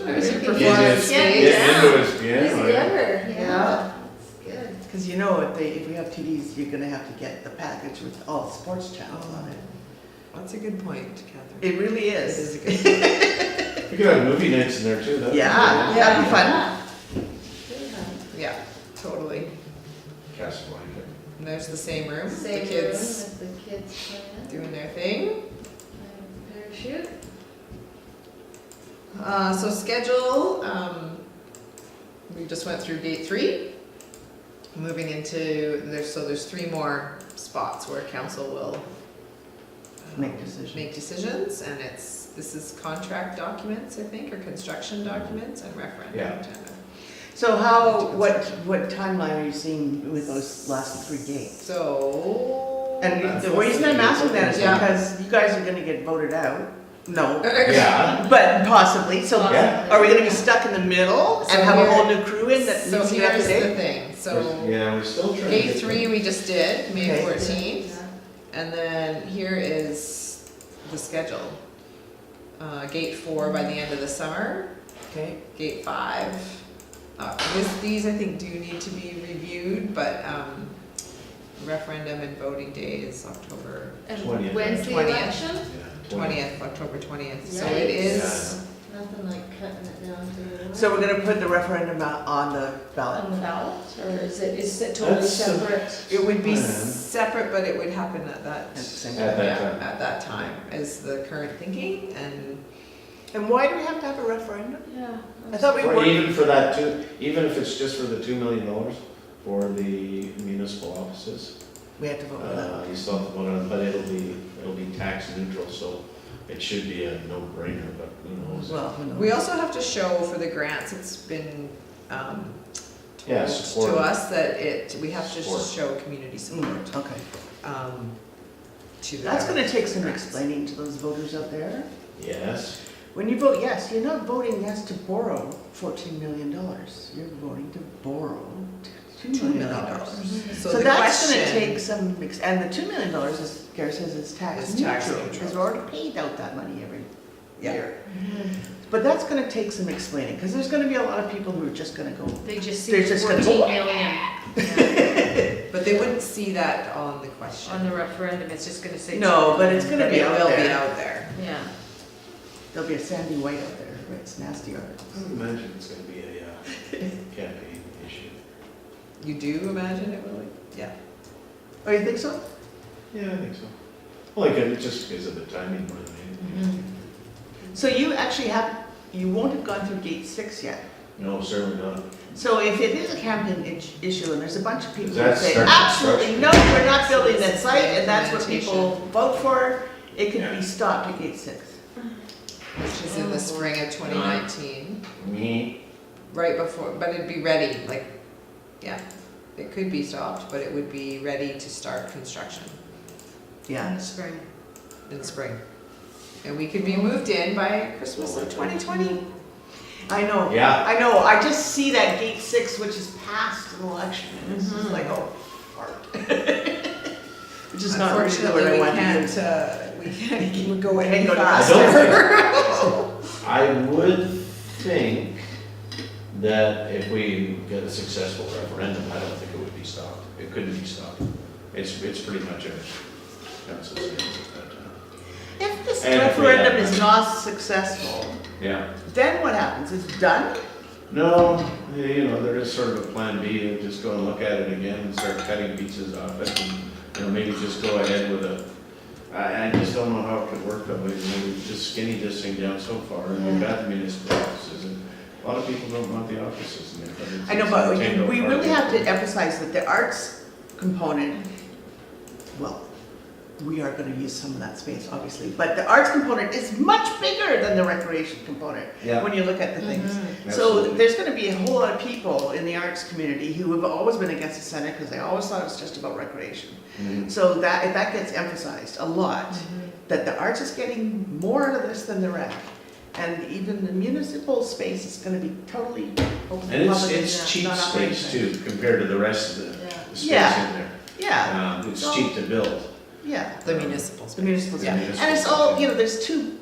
There's a get performance in- space. Get into his piano. Easy yeah. ever, Yeah. yeah. That's good. Cause you know, if we have TVs, you're gonna have to get the package with all sports channels on it. That's a good point, Catherine. It really It is. is a good point. We could have movie nights in there too, that'd be Yeah. good. That'd be fun. Yeah, totally. Casablanca. And there's the same room, the Same room kids with the kids playing. doing their thing. Parachute. So schedule, we just went through gate 3. Moving into, there's 3 more spots where council will Make decisions. make decisions, and this is contract documents, I think, or construction documents and referendum. Yeah. So how, what timeline are you seeing with those last 3 gates? So. And the reason I'm asking that is Yeah. because you guys are gonna get voted out. No, Yeah. but possibly, so Yeah. are we gonna be stuck in the middle So and have a here- whole new crew in that So needs to get up here's to the date? thing, so Yeah, we're still trying to. gate get 3 we just did, May Okay. 14th, and then here is the schedule. Gate 4 by the end of the summer, Okay, gate 5. These I think do need to be reviewed, but referendum and voting day is October And 20th. when's the 20th. election? Yeah, 20th, October 20th, so it Yikes. is, Nothing like cutting it down to. so we're gonna put the referendum out on the ballot? On the ballot, or is it totally That's, separate? it would be Plan. separate, but it would happen at that. At the same At that yeah, time. At that time, is the current thinking, and And why do we have to have a referendum? Yeah. I thought we Or were, even for that too, even if it's just for the $2 million for the municipal offices, we had to vote for that. you still have to vote on it, but it'll be tax neutral, so it should be a no-brainer, but who knows? Well, who knows? we also have to show for the grants, it's been, Yeah, told support. to us that we have to Support. show community support, Mm, okay. to the. That's gonna take some grants. explaining to those voters out there. Yes, When you vote yes, you're not voting yes to borrow $14 million. You're voting to borrow $2 $2 million. million. So the that's gonna question- take some, and the $2 million, as Gary says, is tax Is tax neutral. neutral. Because we already paid out that money every Yeah. year. But that's gonna take some explaining, because there's gonna be a lot of people who are just gonna go, They just They're see just gonna 14 go, million But they wouldn't see that on the question. on the referendum, it's just gonna say. no, but it's gonna But be it out will be there. out there. Yeah. There'll be a Sandy White out there, who writes nasty I articles. would imagine it's gonna be a campaign issue. You do imagine it will? Yeah. Oh, you think so? Yeah, I think so. Well, like, just because of the timing more than anything. So you actually you won't have gone through gate 6 yet. No, certainly not. So if it is a Camden issue and there's a bunch of people who Does that say, start absolutely, construction? no, we're not building that site, and that's what Sanitation. people vote for, it could Yeah. be stopped at gate 6. Which is in the spring of 2019, Me, right before, but it'd be ready, like, yeah. It could be stopped, but it would be ready to start construction In Yeah. the spring. in spring. And we could be moved in by Christmas of 2020. I know. Yeah. I know, I just see that gate 6, which is past an election, and it's just like, oh, fart. Which is not really what Unfortunately, I we want to can't, do. we can't go any Can't go faster. I would think that if we get a successful referendum, I don't think it would be stopped. It couldn't be stopped. It's pretty much a council stance at that time. If this And if we referendum have- is not successful, Yeah. then what happens? It's done? No, you know, there is sort of a plan B, you just go and look at it again and start cutting pieces off it, and, you know, maybe just go ahead with I just don't know how it could work though, we just skinny this thing down so far, and we've got the municipal offices, and a lot of people don't want the offices in there, but it's. I know, it's but an integral we part really of have to it. emphasize that the arts component, well, we are gonna use some of that space, obviously, but the arts component is much bigger than the recreation component, Yeah. when you look at the things. So Absolutely. there's gonna be a whole lot of people in the arts community who have always been against the Senate, because they always thought it was just about recreation. Mhm. So that, if that gets emphasized a lot, that the arts is getting more out of this than the rec. And even the municipal space is gonna be totally open to And public. it's and cheap not operating. space too, compared to the rest of the space in Yeah. there. Yeah, It's cheap to build. yeah, The municipal the space. municipal Yeah. space. And it's all, you know, there's 2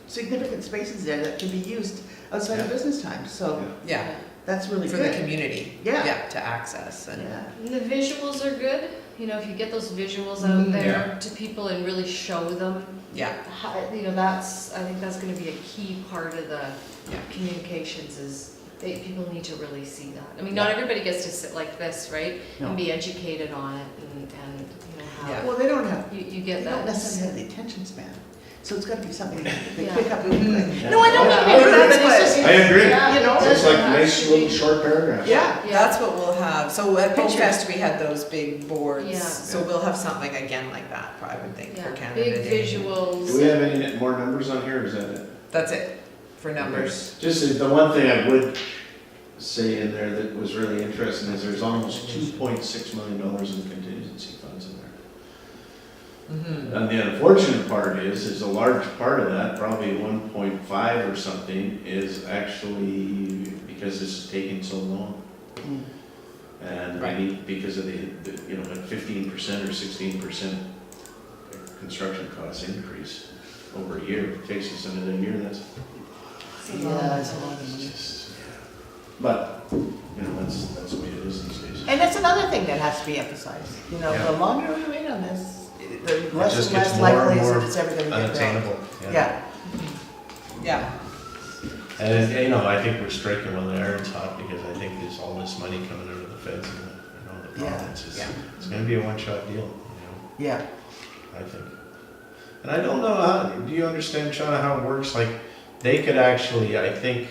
significant spaces there that can be used outside of Yeah. business time, so Yeah, that's really for the good. community. Yeah. To access and. Yeah, And the visuals are good, you know, if you get those visuals out there to people and really show them, Yeah, you know, I think that's gonna be a key part of the Yeah. communications is people need to really see that. I mean, not everybody gets to sit like this, right? No. And be educated on it and, you know, Yeah. how, well, they don't have, you they get don't that. necessarily have the attention span, so it's gotta be something that they Yeah. pick up really quick. Yeah. No, I don't Yeah. mean to be rude, but That's it's just, I agree. Yeah, You know, it It's like doesn't nice have to little be- short paragraphs. yeah, Yeah. that's what we'll have. So at Folk Pictures. Fest, we had those big boards. Yeah. So we'll have something again like that, I would think, for Yeah, Canada big Day. visuals. Do we have any more numbers on here, or is that it? That's it, for numbers. Just the one thing I would say in there that was really interesting is there's almost $2.6 million in contingency funds in there. Mm-hmm. And the unfortunate part is a large part of that, probably 1.5 or something, is actually because this is taking so long. Mm. And Right. we need, because of the, you know, like 15% or 16% construction cost increase over a year, it takes us another year, that's yeah, it's a lot of it's money. just, yeah. But, you know, that's the way it is these days. And that's another thing that has to be emphasized, you know, Yeah. the longer we wait on this, the less just and gets less more and likely is more that it's ever gonna get done. unattainable. Yeah, Yeah, And, you know, I think we're striking while the iron's hot, because I think there's all this money coming out of the feds and the Yeah, province. yeah. It's gonna be a one-shot deal, yeah. I think. And I don't know how, do you understand, Shauna, how it works? Like, they could actually, I think,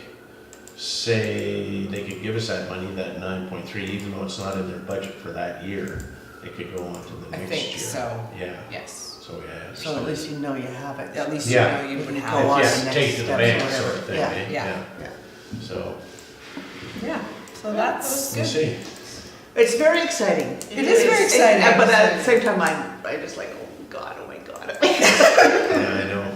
say, they could give us that money, that 9.3, even though it's not in their budget for that year, it could go on to the I next year. think so, Yeah, yes. so, yeah. So at least you know you have it. At least you Yeah. know you would Go have on. it. Yes, the next take to the steps, bank whatever. sort of thing, Yeah, eh? yeah. Yeah. So, Yeah, so that's we'll good. see. It's very exciting. It is very It's- exciting. But at the same time, I'm just like, oh God, oh my God. Yeah, I know.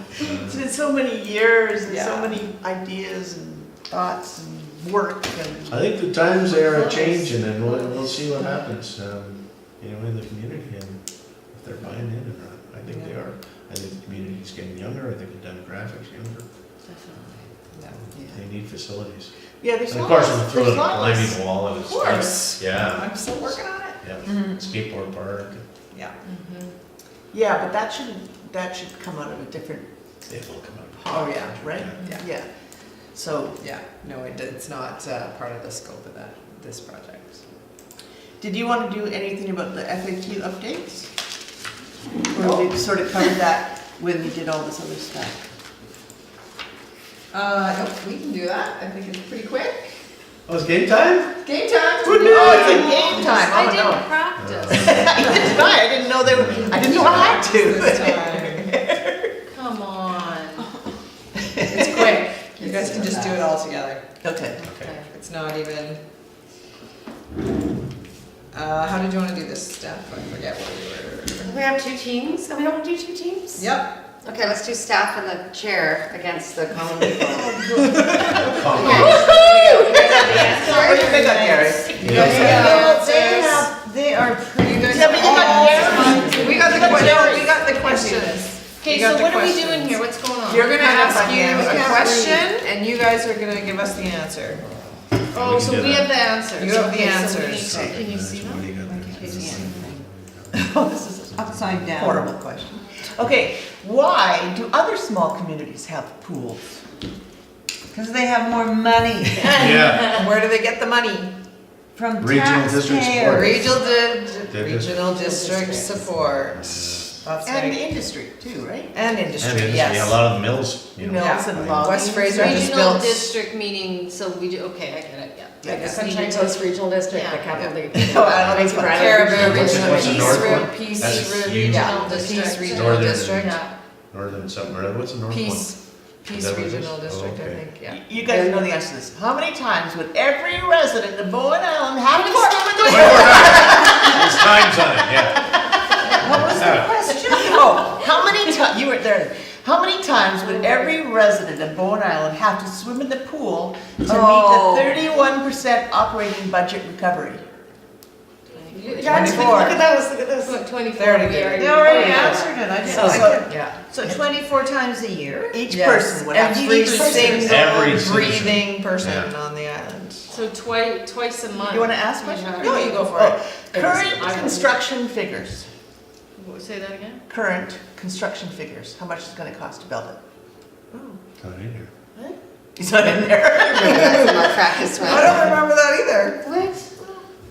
It's been so many years and so Yeah. many ideas and thoughts and work and, I think the times they are changing, and we'll see what happens, you know, in the community, and if they're buying in or not. I think they are. I think the community's getting younger, I think the demographics younger. Yeah. They need facilities. yeah, there's And of lots, course, we'll throw there's in a lots. climbing wall and Of it's. course. Yeah, I'm still working on it. yeah. Mhm. Skateboard park, Yeah. Yeah, but that should come out of a different it will come up. pot, Oh, yeah. right? Yeah. Yeah. So, Yeah, no, it's not part of the scope of this project. did you want to do anything about the FAQ updates? Or we sort of covered that when we did all this other stuff? Nope, we can do that. I think it's pretty quick. Oh, it's game time? Game time. Oh, it's a game time. I Oh, didn't no. practice. I didn't know they were, I didn't know I had to. Come on. It's quick. You guys can just do it all together. Okay. Okay. It's not even. How did you want to do this, Steph? I forget what we were. We have two teams, and we don't do two teams? Yep. Okay, let's do staff and the chair against the common people. Come Okay, on. here we go. You guys have the answer? What do you think of Gary? You guys have the answers. They are pretty. You guys Yeah, but you got all- Gary's. We got the no, we got the questions. Okay, You got so the what are we questions. doing here? What's going on? You're gonna Kind of ask like you Gary's. a Can't question, and you guys are gonna give us the answer. Oh, We so can do we that. have the answers. You have the Okay, so we answers. need to- Can you see What them? do you got there? Oh, this is a Upside down. horrible question. Okay, why do other small communities have pools? Because they have more money Yeah, And where do they get the money? from Regional district support. taxpayers. Regional district support. That's And right. industry too, right? And and industry, industry, yes. a lot of the mills, you know. Mills and logging. West Fraser just Regional built. district meeting, so we do, okay, I get it, yeah. Yeah, I just Sunshine needed to- Coast Regional District, the Yeah. capital. No, I don't think Caribou What's Regional, what's the Peace north Road, one? Peace That's Road, huge. yeah, the District. Peace Regional Northern. District. Yeah. Northern something, or what's the north one? Peace, Peace that what it is? Regional Oh, District, I okay. think, yeah. You guys know the answer to this. How many times would every resident of Bowen Island have to swim in the There's times on it, yeah. What was the question? Oh, how many times, you were there, how many times would every resident of Bowen Island have to swim in the pool to meet Oh. the 31% operating budget recovery? Guys, look at those, look at those. What, 24? They already we did it. already- They already oh, yeah. answered it, I didn't, So- I could, Yeah. so 24 times a year? Each Yes, person would have every three single Every citizen. breathing person Yeah. on the island. So twice a month. You wanna ask we questions? have- No, you go for Oh, it. current construction figures, Say that again? current construction figures, how much is it gonna cost to build it? Not in here. He's not in there. That's my practice I don't remember that either. What?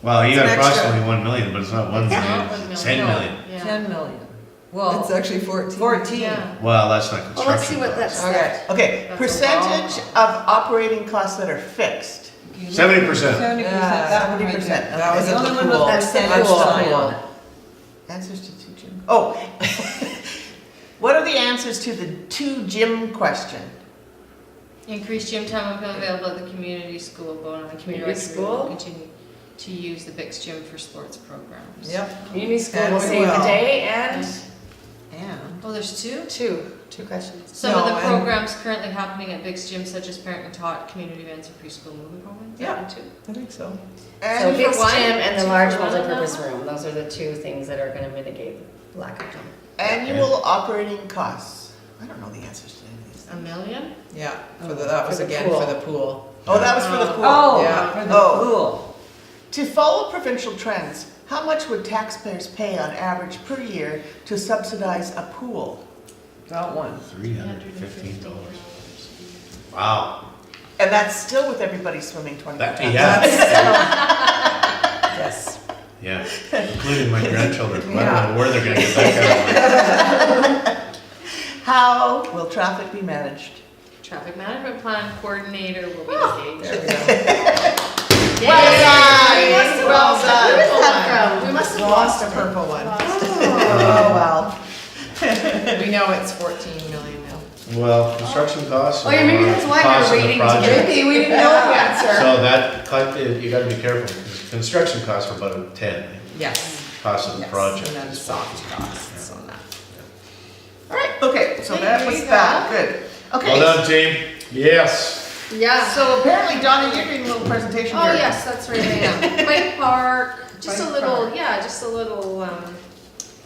Well, you It's got an extra. approximately 1 million, but it's not 1 It's million, not 1 it's million. 10 million. Yeah. 10 million. It's Well, actually 14. 14. Yeah. Well, that's not Well, let's see construction what costs. that's. Okay. Okay, That's a percentage of operating costs that are fixed. 70%. 70%, Yeah, that one right 70%. there. That was The at only the one with pool. the That's the percentage pool. sign on it. Answers to two gym. Oh. What are the answers to the two gym question? Increase gym time will be available at the community school, Bowen Island Community Community School. school? Continue to use the Bix gym for sports programs. Yep. Community school And will we save the will. day and. And Oh, there's two? two questions. Some of No, the and- programs currently happening at Bix Gym, such as parent and taught, community events, and preschool movie programs. Yeah. Too. I think so. So And for Bix one, gym and the two large for one on that multipurpose one? room, those are the two things that are gonna mitigate lack of time. annual operating costs. I don't know the answers to any of these. $1 million? Yeah, that was For the again pool. for the pool. Oh, that was for the pool. Oh, Yeah. for the Oh. pool. To follow provincial trends, how much would taxpayers pay on average per year to subsidize a pool? Got one. $315. Wow. And that's still with everybody swimming 24 That, times. yeah, Yes. yeah, including my grandchildren. I don't know where they're gonna get that kind of money. How will traffic be managed? Traffic management plan coordinator will be engaged. There we go. Well done, well Where's done. that from? We must have lost a purple one. Oh, well. We know it's 14 million now. Well, construction costs. Oh, yeah, maybe are that's why cost we're of the waiting project. to. Maybe we didn't know the answer. So that, you gotta be careful, because construction costs are about a 10, Yes. cost of the Yes. project. And then soft costs on that. All right, okay, so that was that, good. Well Okay, done, team. Yes. Yeah. so apparently Donna, you're doing a little presentation Oh, here. yes, that's right, I am. Bike park, just a Bike little, park. yeah, just a little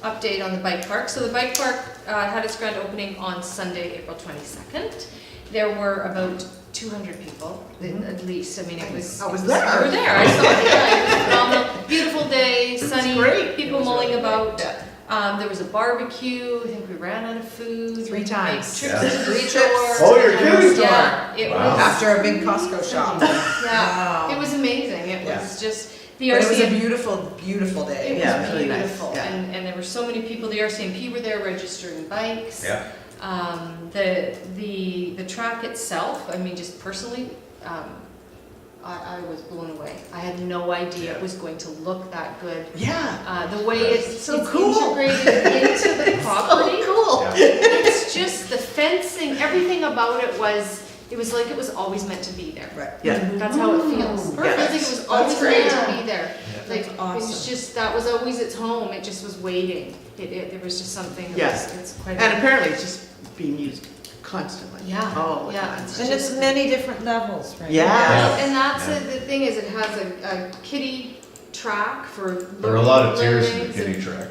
update on the bike park. So the bike park had its grand opening on Sunday, April 22nd. There were about 200 people, at least. I mean, it was. I was it there. You were there, I saw it, yeah, it was phenomenal. Beautiful day, sunny, great. people It was mulling really about. great, There was a barbecue, I think we ran out of food. 3 We times. made Yeah. trips to the Trips. store. Oh, you're kidding? Yeah, it Wow. was. After a big Costco shop. Yeah, Wow. it was amazing. It Yeah. was just, the But it was a RCMP, beautiful, beautiful it day. was Yeah, it was really nice, beautiful. yeah. And there were so many people, the RCMP were there registering bikes. Yeah. The track itself, I mean, just personally, I was blown away. I had no idea it was going to look that good. Yeah. The way it's So cool. integrated into the property. Cool. Yeah. It's just the fencing, everything about it was like it was always meant to be there. Right. Yeah. That's how it feels. Yeah. I think it was always great. meant to be there. Yeah. Like, it was just, that was always its home, it just was waiting. There was just something that Yes. it's quite. And apparently it's just being used constantly. Yeah, All the yeah, time. it's And it's just- many different levels, right? Yeah. Well, and that's Yeah. it, the thing is, it has a kiddie track for. There are a lot of tears in the learnings and- kiddie track.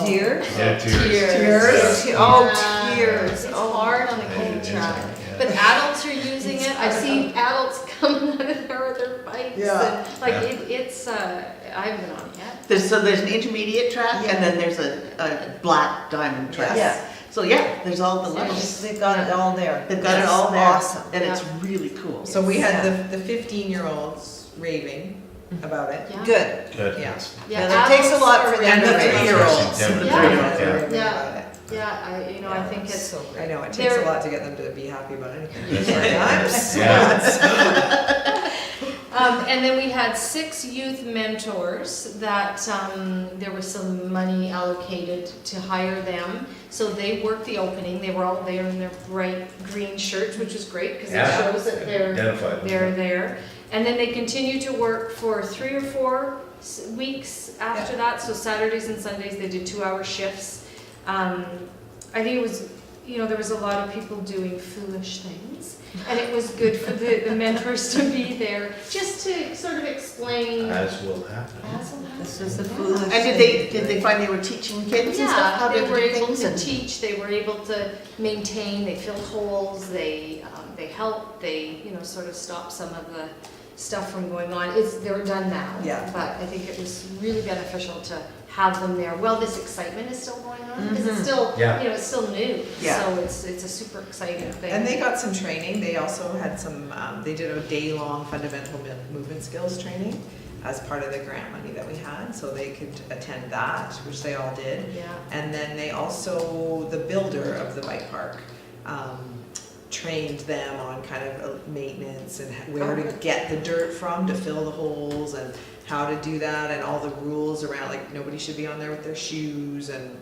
Deer? Yeah, tears. Tears? Yeah. Oh, tears. It's hard on the Yeah, kiddie it is track. hard, yeah. But adults are using it, I've seen adults coming out of there with their bikes. Yeah. and, Like, Yeah. it's, I haven't been on it yet. There's an intermediate track and then there's a black diamond track. Yes. So yeah, there's all the So levels. just- They've got it all there. They've got it That's all there. Awesome. And it's really cool. So we had the 15-year-olds raving about it. Yeah. Good. Good. Yeah. And it takes a lot for them And to the rave. 3-year-olds. Yeah. And the Yeah. 3-year-olds Yeah. are raving Yeah. about it. Yeah, I think it's, So I great. know, it takes a There- lot to get them to be happy about anything. That's right. Sometimes. Yeah. and then we had 6 youth mentors that, there was some money allocated to hire them. So they worked the opening, they were all there in their bright green shirts, which was great, because it Yeah. shows that they're Identified. there. And then they continue to work for 3 or 4 weeks after that, so Saturdays and Sundays, they did 2-hour shifts. I think it was, there was a lot of people doing foolish things, and it was good for the mentors to be there, just to sort of explain. As will happen. This is the foolish And thing. did they find they were teaching kids and stuff Yeah, how to they were do able things? to and- teach, they were able to maintain, they filled holes, they helped, they, sort of stopped some of the stuff from going on. They're done now. Yeah. But I think it was really beneficial to have them there. Well, this excitement is still going on, because it's still, Yeah. it's still new. Yeah. So it's a super exciting thing. And they got some training, they also had some, they did a day-long fundamental movement skills training as part of the grant money that we had, so they could attend that, which they all did. Yeah. And then they also, the builder of the bike park, trained them on kind of maintenance and where to get the dirt from to fill the holes and how to do that and all the rules around, like nobody should be on there with their shoes and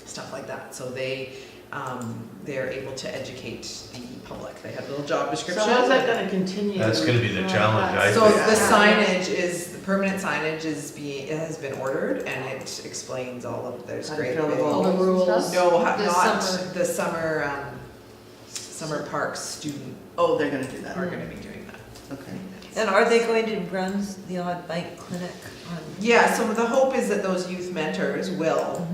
stuff like that. So they're able to educate the public. They have a little job So description. how's that gonna continue? That's gonna be the challenge, I So think. the signage is, the permanent signage has been ordered and it explains all of, there's How to great fill the big. All the rules. No, The not summer. the summer park student Oh, they're gonna do that. are gonna be doing that. Okay. And are they going to run the odd bike clinic on? Yeah, so the hope is that those youth mentors will,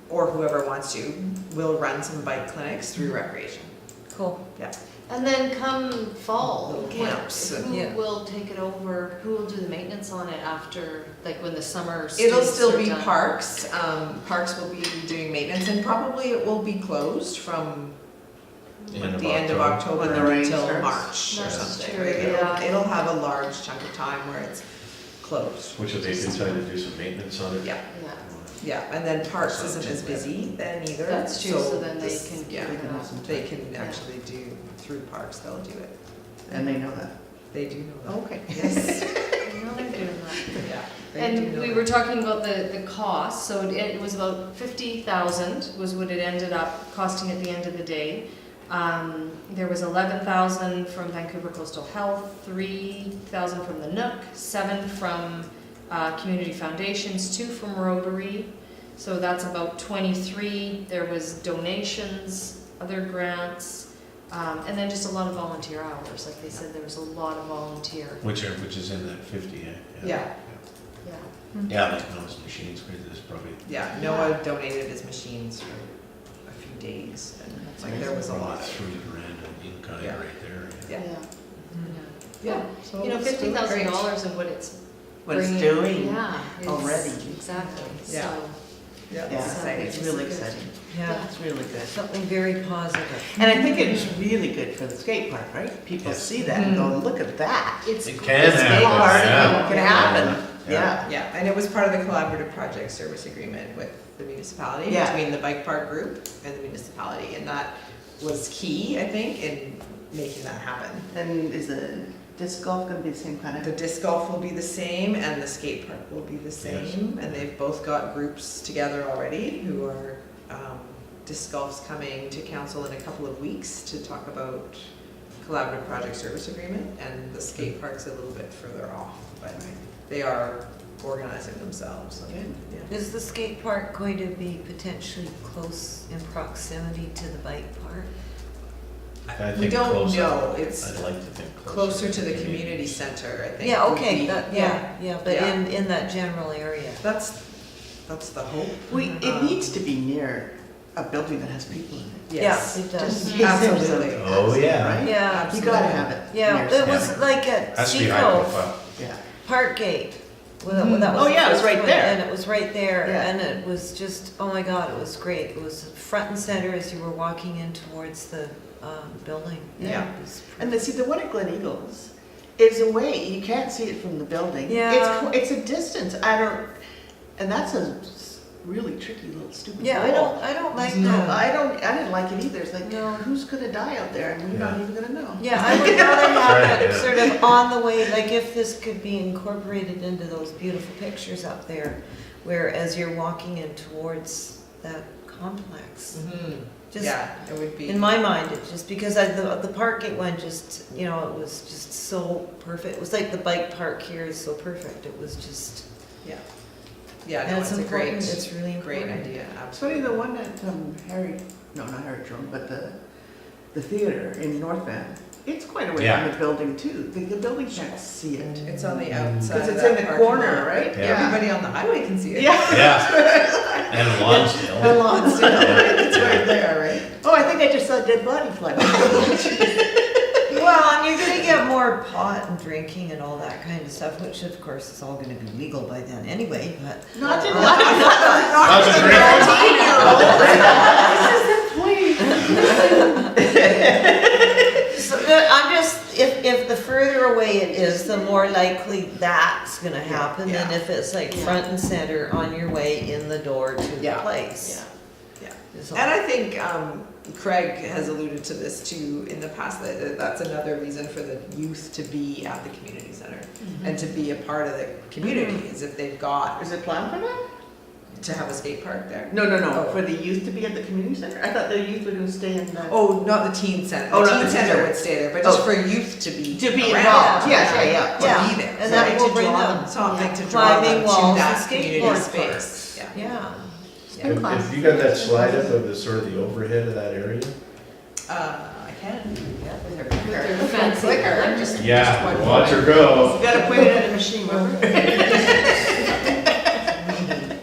or whoever wants to, will run some bike clinics through recreation. Cool. And then come fall, Little camps and- Yeah. who will take it over? Who will do the maintenance on it after, like when the summer It'll students still are be done? parks, parks will be doing maintenance and probably it will be closed from the end of October When the rain until starts. March or That's something. true, right? yeah. It'll have a large chunk of time where it's closed. Which if they decide to do some maintenance on it. Yeah. Yeah, Yeah, and then parks isn't as busy then either. That's true, so then they this- can Yeah, do that. they can actually do, through parks, they'll do it. And they know that. They do know that. Okay. Yes, I know they're doing that. yeah. they do And know we that. were talking about the cost, so it was about 50,000 was what it ended up costing at the end of the day. There was 11,000 from Vancouver Coastal Health, 3,000 from the Nook, 7 from Community Foundations, 2 from Rotary, so that's about 23. There was donations, other grants, and then just a lot of volunteer hours, like they said, there was a lot of volunteer. Which is in that 50, Yeah. Yeah. Yeah, like those machines, there's probably. Yeah, Noah donated his machines for a few days, and like there was a lot of, 3 grand in kind Yeah. right there. yeah. Yeah. So You know, it's doing great. $50,000 and what it's What it's bringing- doing. Yeah. it's- already. Exactly, Yeah. so. Yeah, Yeah, it's exciting. it's really exciting. Yeah, It's really good. something very positive. And I think it's really good for the skate park, right? People Yes. see that and go, look at that. It's It cool. can The skate happen, park yeah. can happen. Yeah. Yeah. Yeah, and it was part of the collaborative project service agreement with the municipality, Yeah. between the bike park group and the municipality, and that was key, I think, in making that happen. And is the disc golf gonna be the same kind The of? disc golf will be the same and the skate park will be the same, and they've both got groups together already who are, disc golf's coming to council in a couple of weeks to talk about collaborative project service agreement, and the skate park's a little bit further off, but they are organizing themselves. Good. Yeah. Is the skate park going to be potentially close in proximity to the bike park? I We think don't closer. know, it's I'd like to think closer to the community center, I think. Yeah, would okay, be- yeah, but Yeah. in that general area. That's the hope. It needs to be near a building that has people in it. Yes. Yeah, it does. Just in case there's Absolutely. a- Oh, yeah. Right? Yeah, You gotta have it. yeah, near it was something. like at Has to be high Seacove profile. Yeah. Parkgate. Well, Mhm. that was Oh, the yeah, it was first right one, there. And it was right there, Yeah. and it was just, oh my God, it was great. It was front and center as you were walking in towards the building. Yeah. It was And the one at Glen Eagles is away, you can't see it from the building. Yeah. It's a distance, and that's a really tricky little stupid Yeah, hole. I don't like No, that. I didn't like it either, it's like, No. who's gonna die out there and we're not Yeah. even gonna know? Yeah, I would rather have Right, it yeah. sort of on the way, like if this could be incorporated into those beautiful pictures up there, where as you're walking in towards that complex. Mhm. Just Yeah, it would be. in my mind, it's just because the Parkgate one just, you know, it was just so perfect. It was like the bike park here is so perfect. It was just, Yeah, and no, it's it's a great, important, it's really great important. idea, It's funny, absolutely. the one at not Harry Drum, but the theater in North Van, it's quite away Yeah. from the building too. The building can't see it. It's on the outside. Because of it's that in the parking corner, lot. right? Yeah. Everybody on the highway can see it. Yeah. Yeah. And Lonsdale. And Lonsdale, right? It's right there, right? Oh, I think I just saw a dead body flying. Well, and you're gonna get more pot and drinking and all that kind of stuff, which of course is all gonna be legal by then anyway, but. Not to, Not to So, I'm just, if the further away it is, the more likely that's gonna happen than if it's like front and center on your way in the door to the Yeah. place. Yeah. Is all. And I think Craig has alluded to this too in the past, that that's another reason for the youth to be at the community center and to be a part of the community, is if they've got, Is it planned for that? to have a skate park there. No, Oh. for the youth to be at the community center? I thought the youth were gonna stay in the. Oh, not the teen center. Oh, The not teen the center center. would stay there, but just Oh. for youth to be To be around. involved, yes, yeah. Yeah. To be there. And that Something will to bring draw them, something yeah, to draw climbing them to walls and that community skateboard space. parks. Yeah. Yeah. Yeah. If you got that slide up of the sort of the overhead of that area? I can. Yeah, with her With clicker. their fancy Clicker. I'm just Yeah, one watch her point. go. You gotta point it at a machine, remember?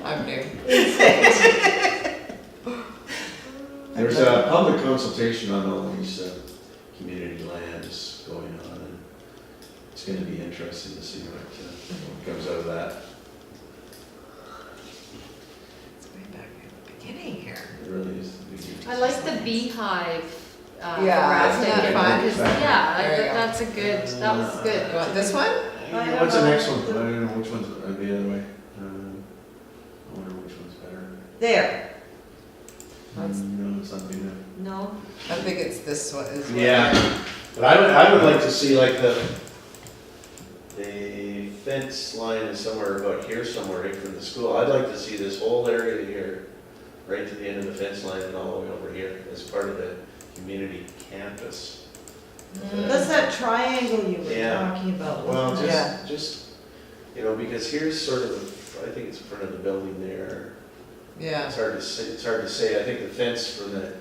I'm new. There's a public consultation on all these community lands going on, and it's gonna be interesting to see what comes out of that. It's way back at the beginning here. It really is. I like the beehive. Yeah, graphic. isn't that fun? Yeah, There you go. that's a good, that was good. You want this one? What's the next one? I don't know which one's the other way. I wonder which one's better. There, No, it's not being no? I think it's this one. Is what- Yeah, but I would like to see like the fence line is somewhere about here somewhere, right from the school. I'd like to see this whole area here, right to the end of the fence line and all the way over here as part of the community campus. That's that triangle you were Yeah. talking about. Well, wasn't it? just, because here's sort of, I think it's in front of the building there. Yeah. It's hard to say. I think the fence from the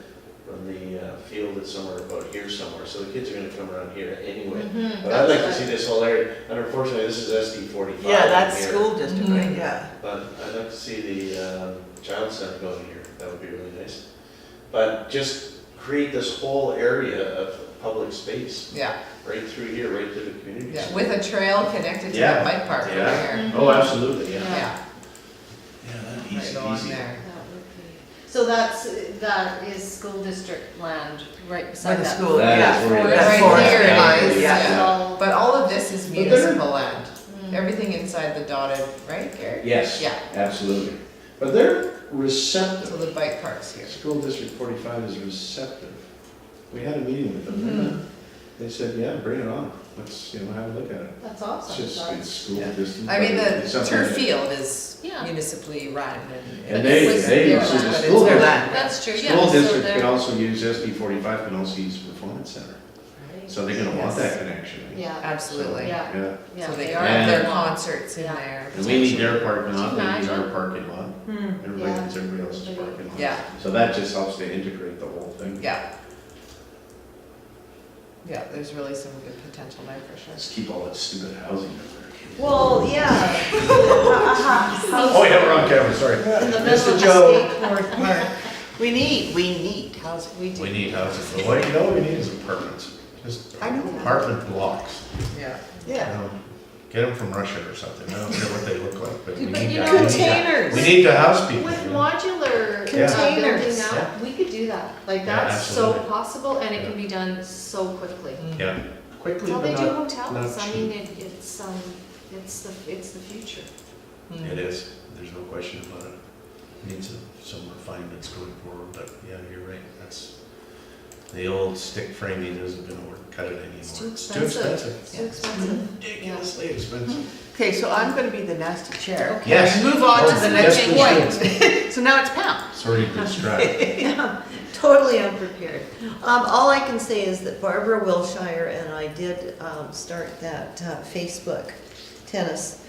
field is somewhere about here somewhere, so the kids are gonna come around here anyway. Mhm. But I'd like to see this whole area, and unfortunately, this is SD 45. Yeah, that's here. school district, right, yeah. But I'd like to see the child center going here, that would be really nice. But just create this whole area of public space, Yeah, right through here, right to the community. yeah, center. with a trail connected to Yeah. the bike park over Yeah. here. Oh, absolutely, Yeah, Yeah, that right easy, along easy. there. So that is school district land right beside By the that. school, That yeah. is where- That's Right forest there it behind, is, yeah. It's all- But all of this is But they're- municipal land. Mm. Everything inside the dotted, right, Gary? Yes, Yeah. absolutely. But they're So receptive. the bike park's here. School District 45 is receptive We had a meeting with them, and they said, yeah, bring it on, let's, have a look at it. That's It's awesome. just, it's school Yeah. distance. I mean, but the it's something turf that- field is Yeah. municipally run And and. they, was they, their use land, the but it's school their district, land. That's true, yeah. school so district they're- can also use, SB 45 can also use Performance Center. So they're gonna want that connection. Yeah. Absolutely. Yeah, Yeah, yeah. So they they can are. have their Yeah. concerts in Yeah. there. and we need their parking lot, Can you they need our imagine? parking lot, everybody Yeah. needs everybody else's parking lot. Yeah, So that just helps to integrate the whole thing. yeah. Yeah, there's really some good potential there for sure. Just keep all that stupid housing over there. Well, yeah. Oh, yeah, we're on camera, sorry. In the middle of the Joe. skateboard park. We need housing. We do. We need houses, but what you know we need is apartments, just I know. apartment blocks. Yeah. Yeah. Get them from Russia or something, I don't care what they look like, but we But need you that. know, We need that. Containers. We need to house people. With you know? modular Yeah. building Containers. that, we could do that. Like, Yeah, that's so absolutely. possible, and it Yeah. can be done so quickly. Yeah, Quickly, That's how but they do not, hotels. not I mean, it's the future. it is, there's no question about it. Needs some refinements going forward, but yeah, you're right, that's, the old stick framing isn't gonna work, cut it anymore. It's too It's expensive. It's too expensive. Ridiculously expensive. Okay, so I'm gonna be the nasty chair. Okay. Yes. Move on to Oh, the yes, next please point. So now it's Pam. Sorry to distract. Yeah, totally unprepared. All I can say is that Barbara Wilshire and I did start that Facebook tennis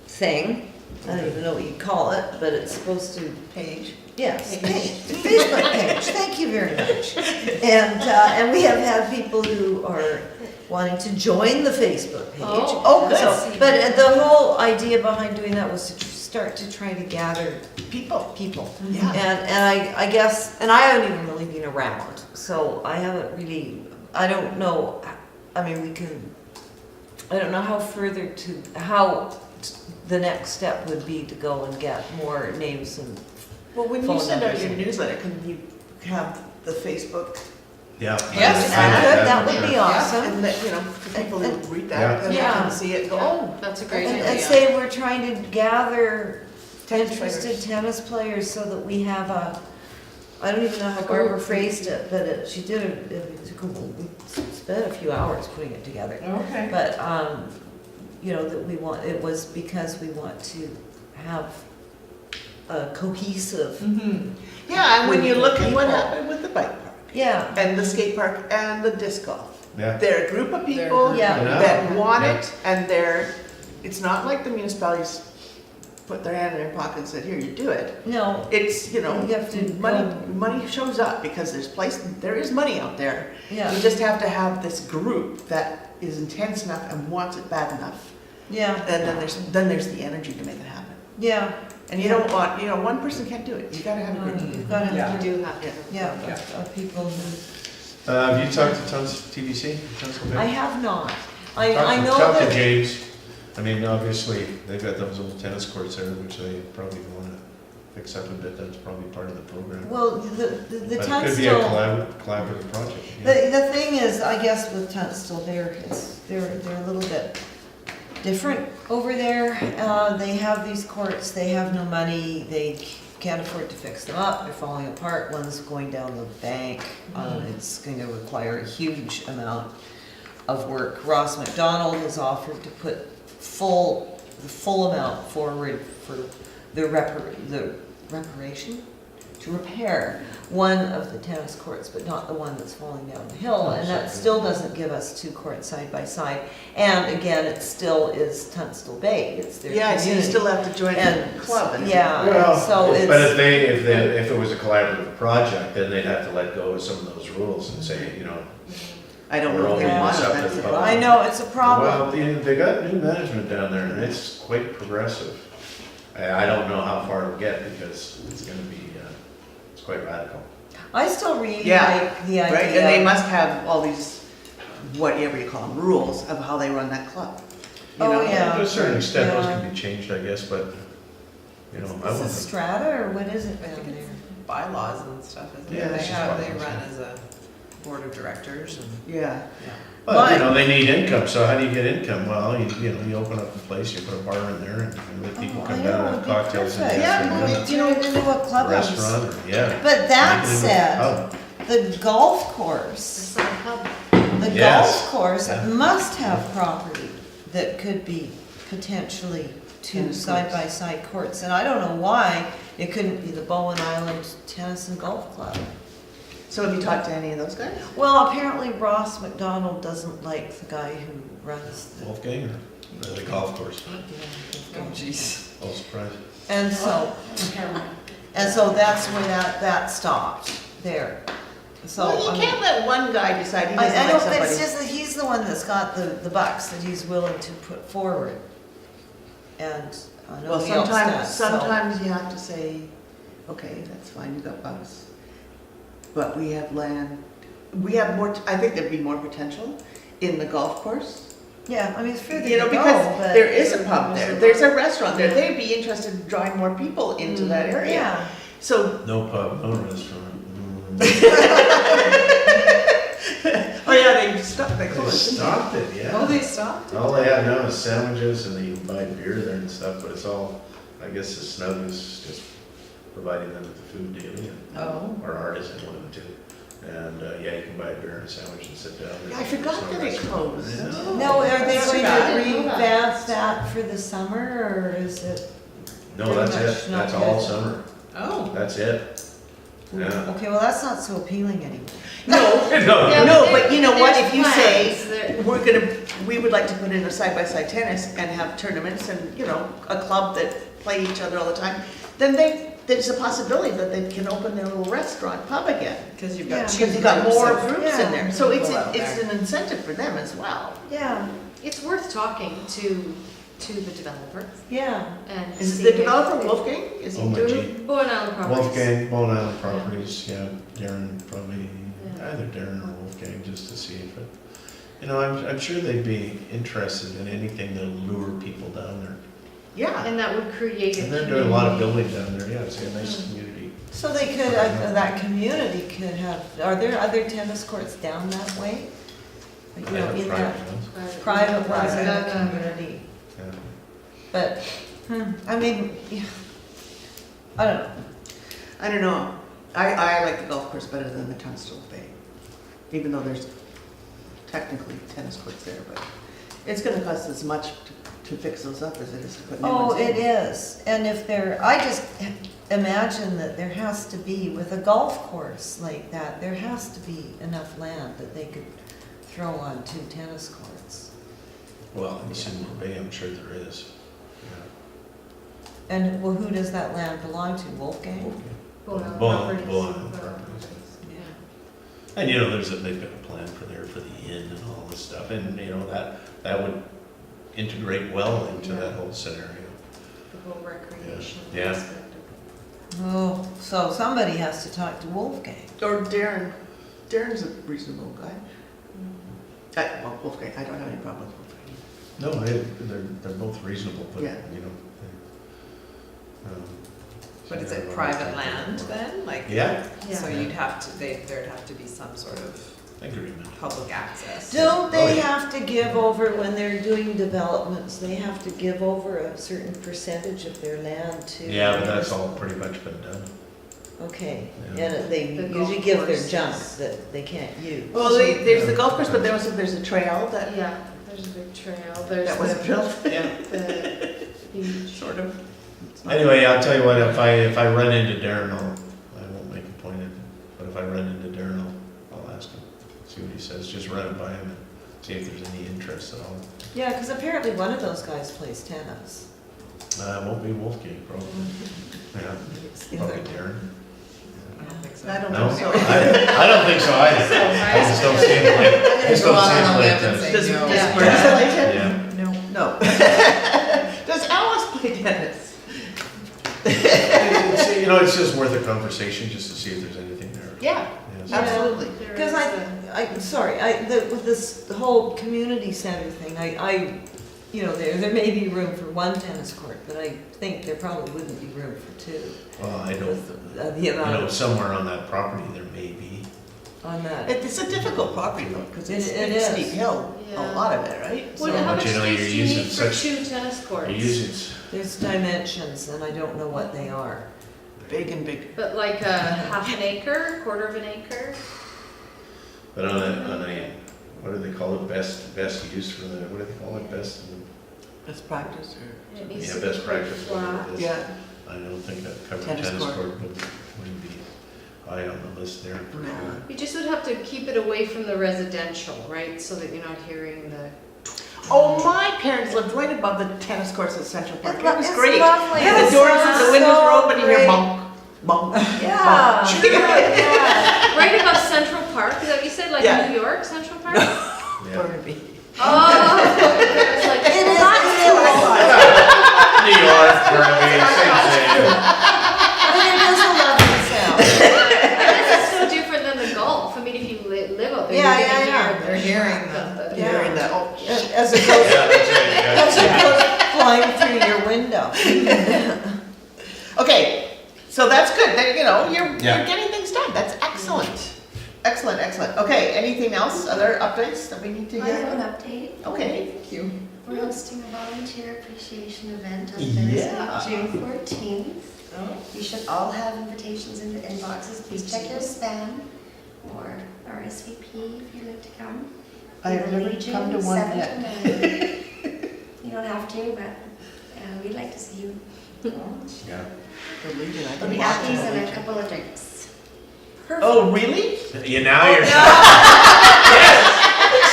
thing. I don't even know what you'd call it, but it's supposed to, Paige. yes, Facebook page, thank you very much. And we have had people who are wanting to join the Facebook page. Oh, good. So, but the whole idea behind doing that was to start to try to gather People. people. Yeah. And I guess, and I haven't even really been around, so I haven't really, I don't know, I mean, I don't know how the next step would be to go and get more names and, Well, when you Phone send out numbers. your newsletter, can you have the Facebook? Yeah. Yes, I good, understand that for would sure. be awesome. And that, for people who read Yeah. that, then they Yeah. can see it, and go, oh, That's a great and idea. say we're trying to gather tennis interested players. tennis players so that we have I don't even know how Barbara phrased it, but she did it, we spent a few hours putting it together. Okay. But, that it was because we want to have a cohesive, Yeah, and when you look at what People. happened with the bike park, yeah, and the skate park, and the disc golf, Yeah, they're a group of people Yeah. that want Yeah. it, and it's not like the municipalities put their hand in their pocket and said, here, you do it. no, It's, You have to money shows up because there is money out there. yeah, You just have to have this group that is intense enough and wants it bad enough. yeah, And then there's the energy to make it happen. yeah. And you don't want, one person can't do it. You gotta have a group. You've got to have, You do have to. yeah, of people who, have you talked to TBC? I have not. I Talk know to that, James, I mean, obviously, they've got those old tennis courts there, which they probably wanna fix up a bit, that's probably part of the program. well, the But it could be a Tunstall, collaborative project, yeah. the thing is, I guess with Tunstall, they're a little bit different over there. They have these courts, they have no money, they can't afford to fix them up, they're falling apart, one's going down the bank. It's going to require a huge amount of work. Ross McDonald has offered to put the full amount forward for the reparation, to repair one of the tennis courts, but not the one that's falling down the hill. And that still doesn't give us two courts side by side. And again, it still is Tunstall Bay, it's their Yeah, so you community. still have to join the And, club. and- yeah, Well, and so but it's, if it was a collaborative project, then they'd have to let go of some of those rules and say, I don't know if they We're want only it, up that's to the the problem. I know, it's a problem. well, they got new management down there, and it's quite progressive. I don't know how far it'll get, because it's gonna be, it's quite radical. I still really Yeah, like the idea. Right, and they must have all these, whatever you call them, rules of how they run that club. You Oh, know? yeah. To a certain extent, those Yeah. can be changed, I guess, but, I Is wouldn't. this Strata, or what is it I think down it's there? bylaws and stuff, isn't Yeah, it? it's just They bylaws, run yeah. as a board of directors and, Yeah. But, they need income, so how do you get income? Well, you open up the place, you put a bar in there, and let people Oh, come I down know, and it'd have be cocktails and perfect. dance Yeah, and well, a Turn it into a clubhouse. restaurant, or, yeah. But that Make it into a said, pub. the golf The course, Sun Pub. the Yes. golf course Yeah. must have property that could be potentially two Tennis side-by-side courts. And I don't know why it couldn't be the Bowen Island Tennis and Golf Club. So have you talked to any of those guys? Well, apparently Ross McDonald doesn't like the guy who runs the. Wolfgang or the golf course? Oh, jeez. Oh, surprise. And so, that's where that stopped, there. So, Well, I you mean, can't let one guy decide he I doesn't like don't, somebody. it's just that he's the one that's got the bucks that he's willing to put forward. And Well, nobody else does, so. sometimes you have to say, okay, that's fine, you got bucks. But we have land, we have more, I think there'd be more potential in the golf course. Yeah, I mean, it's further You know, to go, because but. there is a pub there, there's a restaurant there, they'd be interested in drawing more people into that area. Yeah, So, No pub, no restaurant. oh yeah, they stopped, they They closed. didn't they? stopped it, Oh, yeah. they stopped? All they have now is sandwiches and you can buy beer there and stuff, but it's all, I guess the snug is just providing them with the food daily. Oh. Or artisan, one of the two. And, yeah, you can buy a beer and a sandwich and sit down. Yeah, I forgot There's no that it restaurant. closed. Yeah. no, are they That's going too bad. to I didn't know revamp that for the summer, or is it? No, that's Pretty much it, not that's all good. summer, Oh. that's it. Yeah. Okay, well, that's not so appealing anymore. No, Yeah, no, there- but you know what, if you there's say, plans. we would like to put in a side-by-side tennis and have tournaments and, you know, a club that play each other all the time, then there's a possibility that they can open their little restaurant pub again. Because you've Yeah. got two Because you've got groups more of- groups yeah, in there, so it's, people out it's there. an incentive for them as well. Yeah, It's worth talking to the developer yeah. and Is see the if- developer Wolfgang, is he Oh, my doing gee. it? Bowen Island Properties. Wolfgang, Bone Island Properties, yeah, Darren probably, Yeah. either Darren or Wolfgang, just to see if it, you know, I'm sure they'd be interested in anything that'll lure people down there. Yeah, And that would create a And they're doing a lot of community. building down there, yeah, it's a nice community. So they could, that community could have, are there other tennis courts down that way? Like, you know, in that private ones in the Private. community? Yeah. But, I mean, yeah, I don't know. I don't know, I like the golf course better than the Tunstall Bay, even though there's technically tennis courts there, but it's gonna cost as much to fix those up as it is to put new Oh, ones in. it is, and if there, I just imagine that there has to be, with a golf course like that, there has to be enough land that they could throw on 2 tennis courts. Well, in Seymour Bay, I'm sure there is. Yeah. And, well, who does that land belong to, Wolfgang? Bowen Island Bone Properties. Island Properties. Yeah. And you know, they've got a plan for there for the inn and all this stuff, and you know, that would integrate well into that whole scenario. The whole recreation Yeah. aspect of Oh, so somebody has to talk to Wolfgang. Or Darren, Darren's a reasonable guy. Well, Wolfgang, I don't have any problem with Wolfgang. No, they're both reasonable, but, Yeah. you know. But is yeah, it private land then? Like, Yeah, so Yeah. you'd have to, there'd have to be some sort of agreement. public access. Don't Oh, they yeah. have to give over, when they're doing developments, they have to give over a certain percentage of their land to? Yeah, but that's all pretty much been done. Okay, Yeah. and they The usually golf give their course junk is- that they can't use. Well, there's the golf course, but then also there's a trail that, Yeah, there's a big trail, there's that was the, built, the beach. sort of. It's not- Anyway, I'll tell you what, if I run into Darren, I won't make a point of it, but if I run into Darren, I'll ask him, see what he says, just run it by him and see if there's any interest at all. Yeah, because apparently one of those guys plays tennis. It won't be Wolfgang, probably. Yeah, It's the probably other- Darren. I don't think so. I don't No, think so. I don't think so either. I just don't see him play, I'm just gonna go don't see out him on a play limb and tennis. say Does, no. does Yeah. Marissa play tennis? Yeah. No. No. Does Alice play tennis? It's, you know, it's just worth a conversation just to see if there's anything there. Yeah, Yes. absolutely. There Because is with this whole community center thing, you know, there may be room for 1 tennis court, but I think there probably wouldn't be room for 2. Well, I don't, With the you amount know, somewhere on that property there may be. on that. It's a difficult property though, because it's It a is. steep hill, a Yeah. lot of it, right? What, So, how but much you know, space you're do you using need for such- 2 tennis courts? You use it, There's dimensions, and I don't know what they are. big and big. But like a half an acre, quarter of an acre? But on a, what do they call it, best use for the, what do they call it, best? Best practice or? It needs Yeah, to be best practice, flat. whatever it is. Yeah. I don't think that covered Tennis tennis court. court wouldn't be high on the list there. for No. sure. You just would have to keep it away from the residential, right? So that you're not hearing the. Oh, my parents lived right above the tennis courts at Central Park. It was It's great. lovely. Yeah, the It's doors and the windows so were open and you hear great. bunk, bunk, Yeah, bunk. yeah. Right above Central Park, is that what you said? Like Yeah. New York, Central Park? Yeah. Burnaby. Oh, it's like, It is, well, it is. New York, Burnaby, same thing. But it is a lovely sound. This is so different than the golf. I mean, if you live up there, Yeah, you're yeah, gonna yeah. hear the They're hearing schmack of the- Yeah. Hearing that, oh, As it goes, Yeah, that's right. as yeah. it goes flying through your window. okay, so that's good, that, you know, you're Yeah. getting things done, that's excellent. Excellent, excellent. Okay, anything else, other updates that we need to I have an hear? update. Okay, thank you. We're hosting a volunteer appreciation event on Yeah. Thursday, June 14th. You should all have invitations in the inboxes. Please check your spam or RSVP if you'd like to come. I have The never Legion, come to one 7 yet. to 9. You don't have to, but we'd like to see you. Yeah. The Legion, I There'll be can watch appies the and a Legion. couple of drinks. Oh, really? You now you're.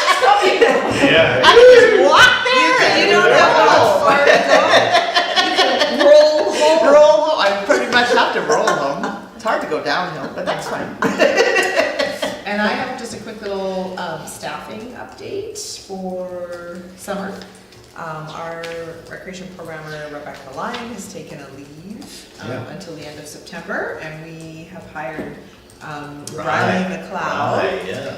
Yeah. I can just walk there. You don't have to far to go. Roll home. Roll home, I pretty much have to roll home. It's hard to go downhill, but that's fine. And I have just a quick little staffing update for summer. Our recreation programmer Rebecca Lyon has taken a leave Yeah. until the end of September, and we have hired Riley. Riley McLeod Right, yeah.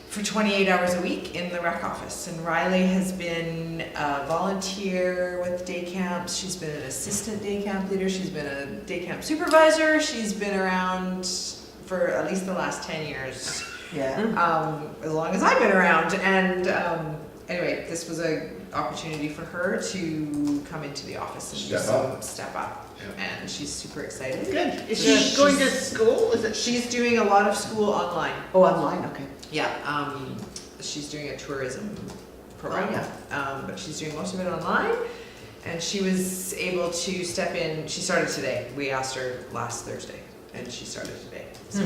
for 28 hours a week in the rec office. And Riley has been a volunteer with day camps. She's been an assistant day camp leader. She's been a day camp supervisor. She's been around for at least the last 10 years, Yeah. as long as I've been around. And anyway, this was a opportunity for her to come into the office and Step do up. some step up. Yeah. And she's super excited. Good. Is Yeah. she going to school? Is it? She's doing a lot of school online. Oh, online, okay. Yeah, she's doing a tourism program. Oh, But she's doing most of it online. And she was able to step in, she started today. We asked her last Thursday and she started today. So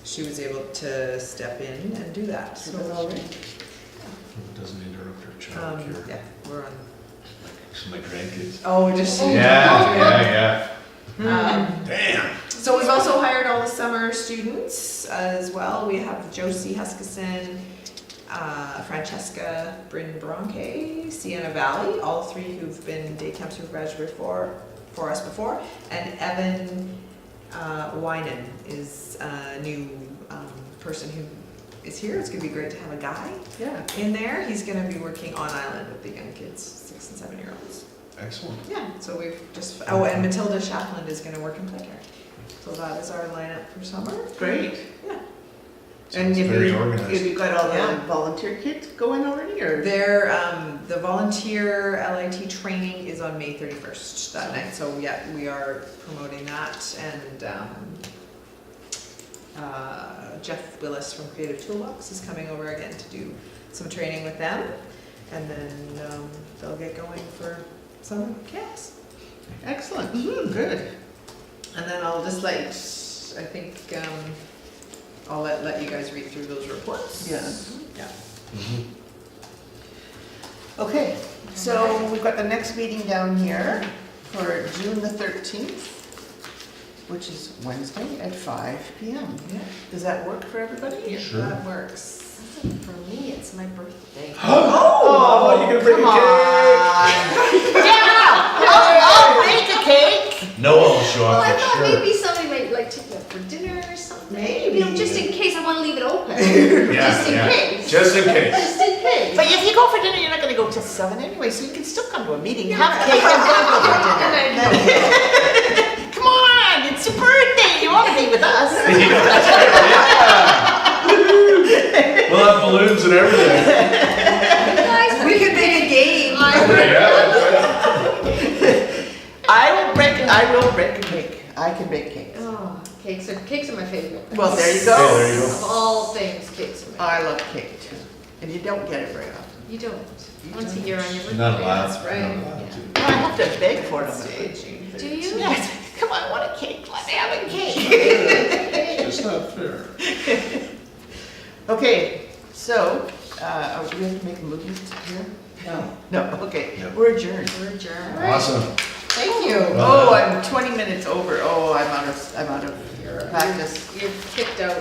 she was able to step in and do that. So that's all right. It doesn't interrupt her childcare. Yeah, we're on. So my grandkids. Oh, just. Yeah. Damn. So we've also hired all the summer students as well. We have Josie Huskisson, Francesca Bryn Bronte, Sienna Valley, all three who've been day camp supervisors for us before, and Evan Winan is a new person who is here. It's gonna be great to have a guy Yeah. in there. He's gonna be working on island with the young kids, 6 and 7 year olds. Excellent. Yeah, so we've just, oh, and Matilda Shapland is gonna work in playcare. So that is our lineup for summer. Great. Yeah. And Sounds have very you, organized. have you got all Yeah. the volunteer kids going already, or? Their, the volunteer LIT training is on May 31st that night, so yeah, we are promoting that, and, Jeff Willis from Creative Toolbox is coming over again to do some training with them, and then, they'll get going for some camps. Excellent, good. And then I'll just let, I think, I'll let you guys read through those reports. Yeah. Yeah. Okay, so we've got the next meeting down here for June the 13th, which is Wednesday at 5 p.m. Yeah. Does that work for everybody? Sure. That works. For me, it's my birthday. Oh, you can bring come a on. Yeah, I'll bake a cake. No one will show Well, up I for thought sure. maybe somebody might like take me out for dinner or something. Maybe. You know, just in case, I wanna leave it open. Yeah, Just in yeah. case. Just in case. Just in case. But if you go for dinner, you're not gonna go till 7 anyway, so you can still come to a meeting, have cake, and then go for dinner. Come on, it's your birthday, you wanna be with us. We'll have balloons and everything. Guys, We could make a game. Yeah. I will break a cake. I can bake cakes. Oh, cakes are my favorite. Well, there you Yeah, go. there you go. Of all things, cakes are my I love cake too, and you don't get it very often. You don't. Once a year on your birthday. Not allowed. That's right. Not allowed Yeah. to. I have to beg for it on my birthday. Staging. Do you? Yes, come on, I want a cake, let me have a cake. It's not fair. Okay, so, we have to make a movie here? No. No, okay, No. we're adjourned. We're adjourned. Awesome. Thank you. Oh, I'm 20 minutes over, oh, I'm out of practice. You're kicked out.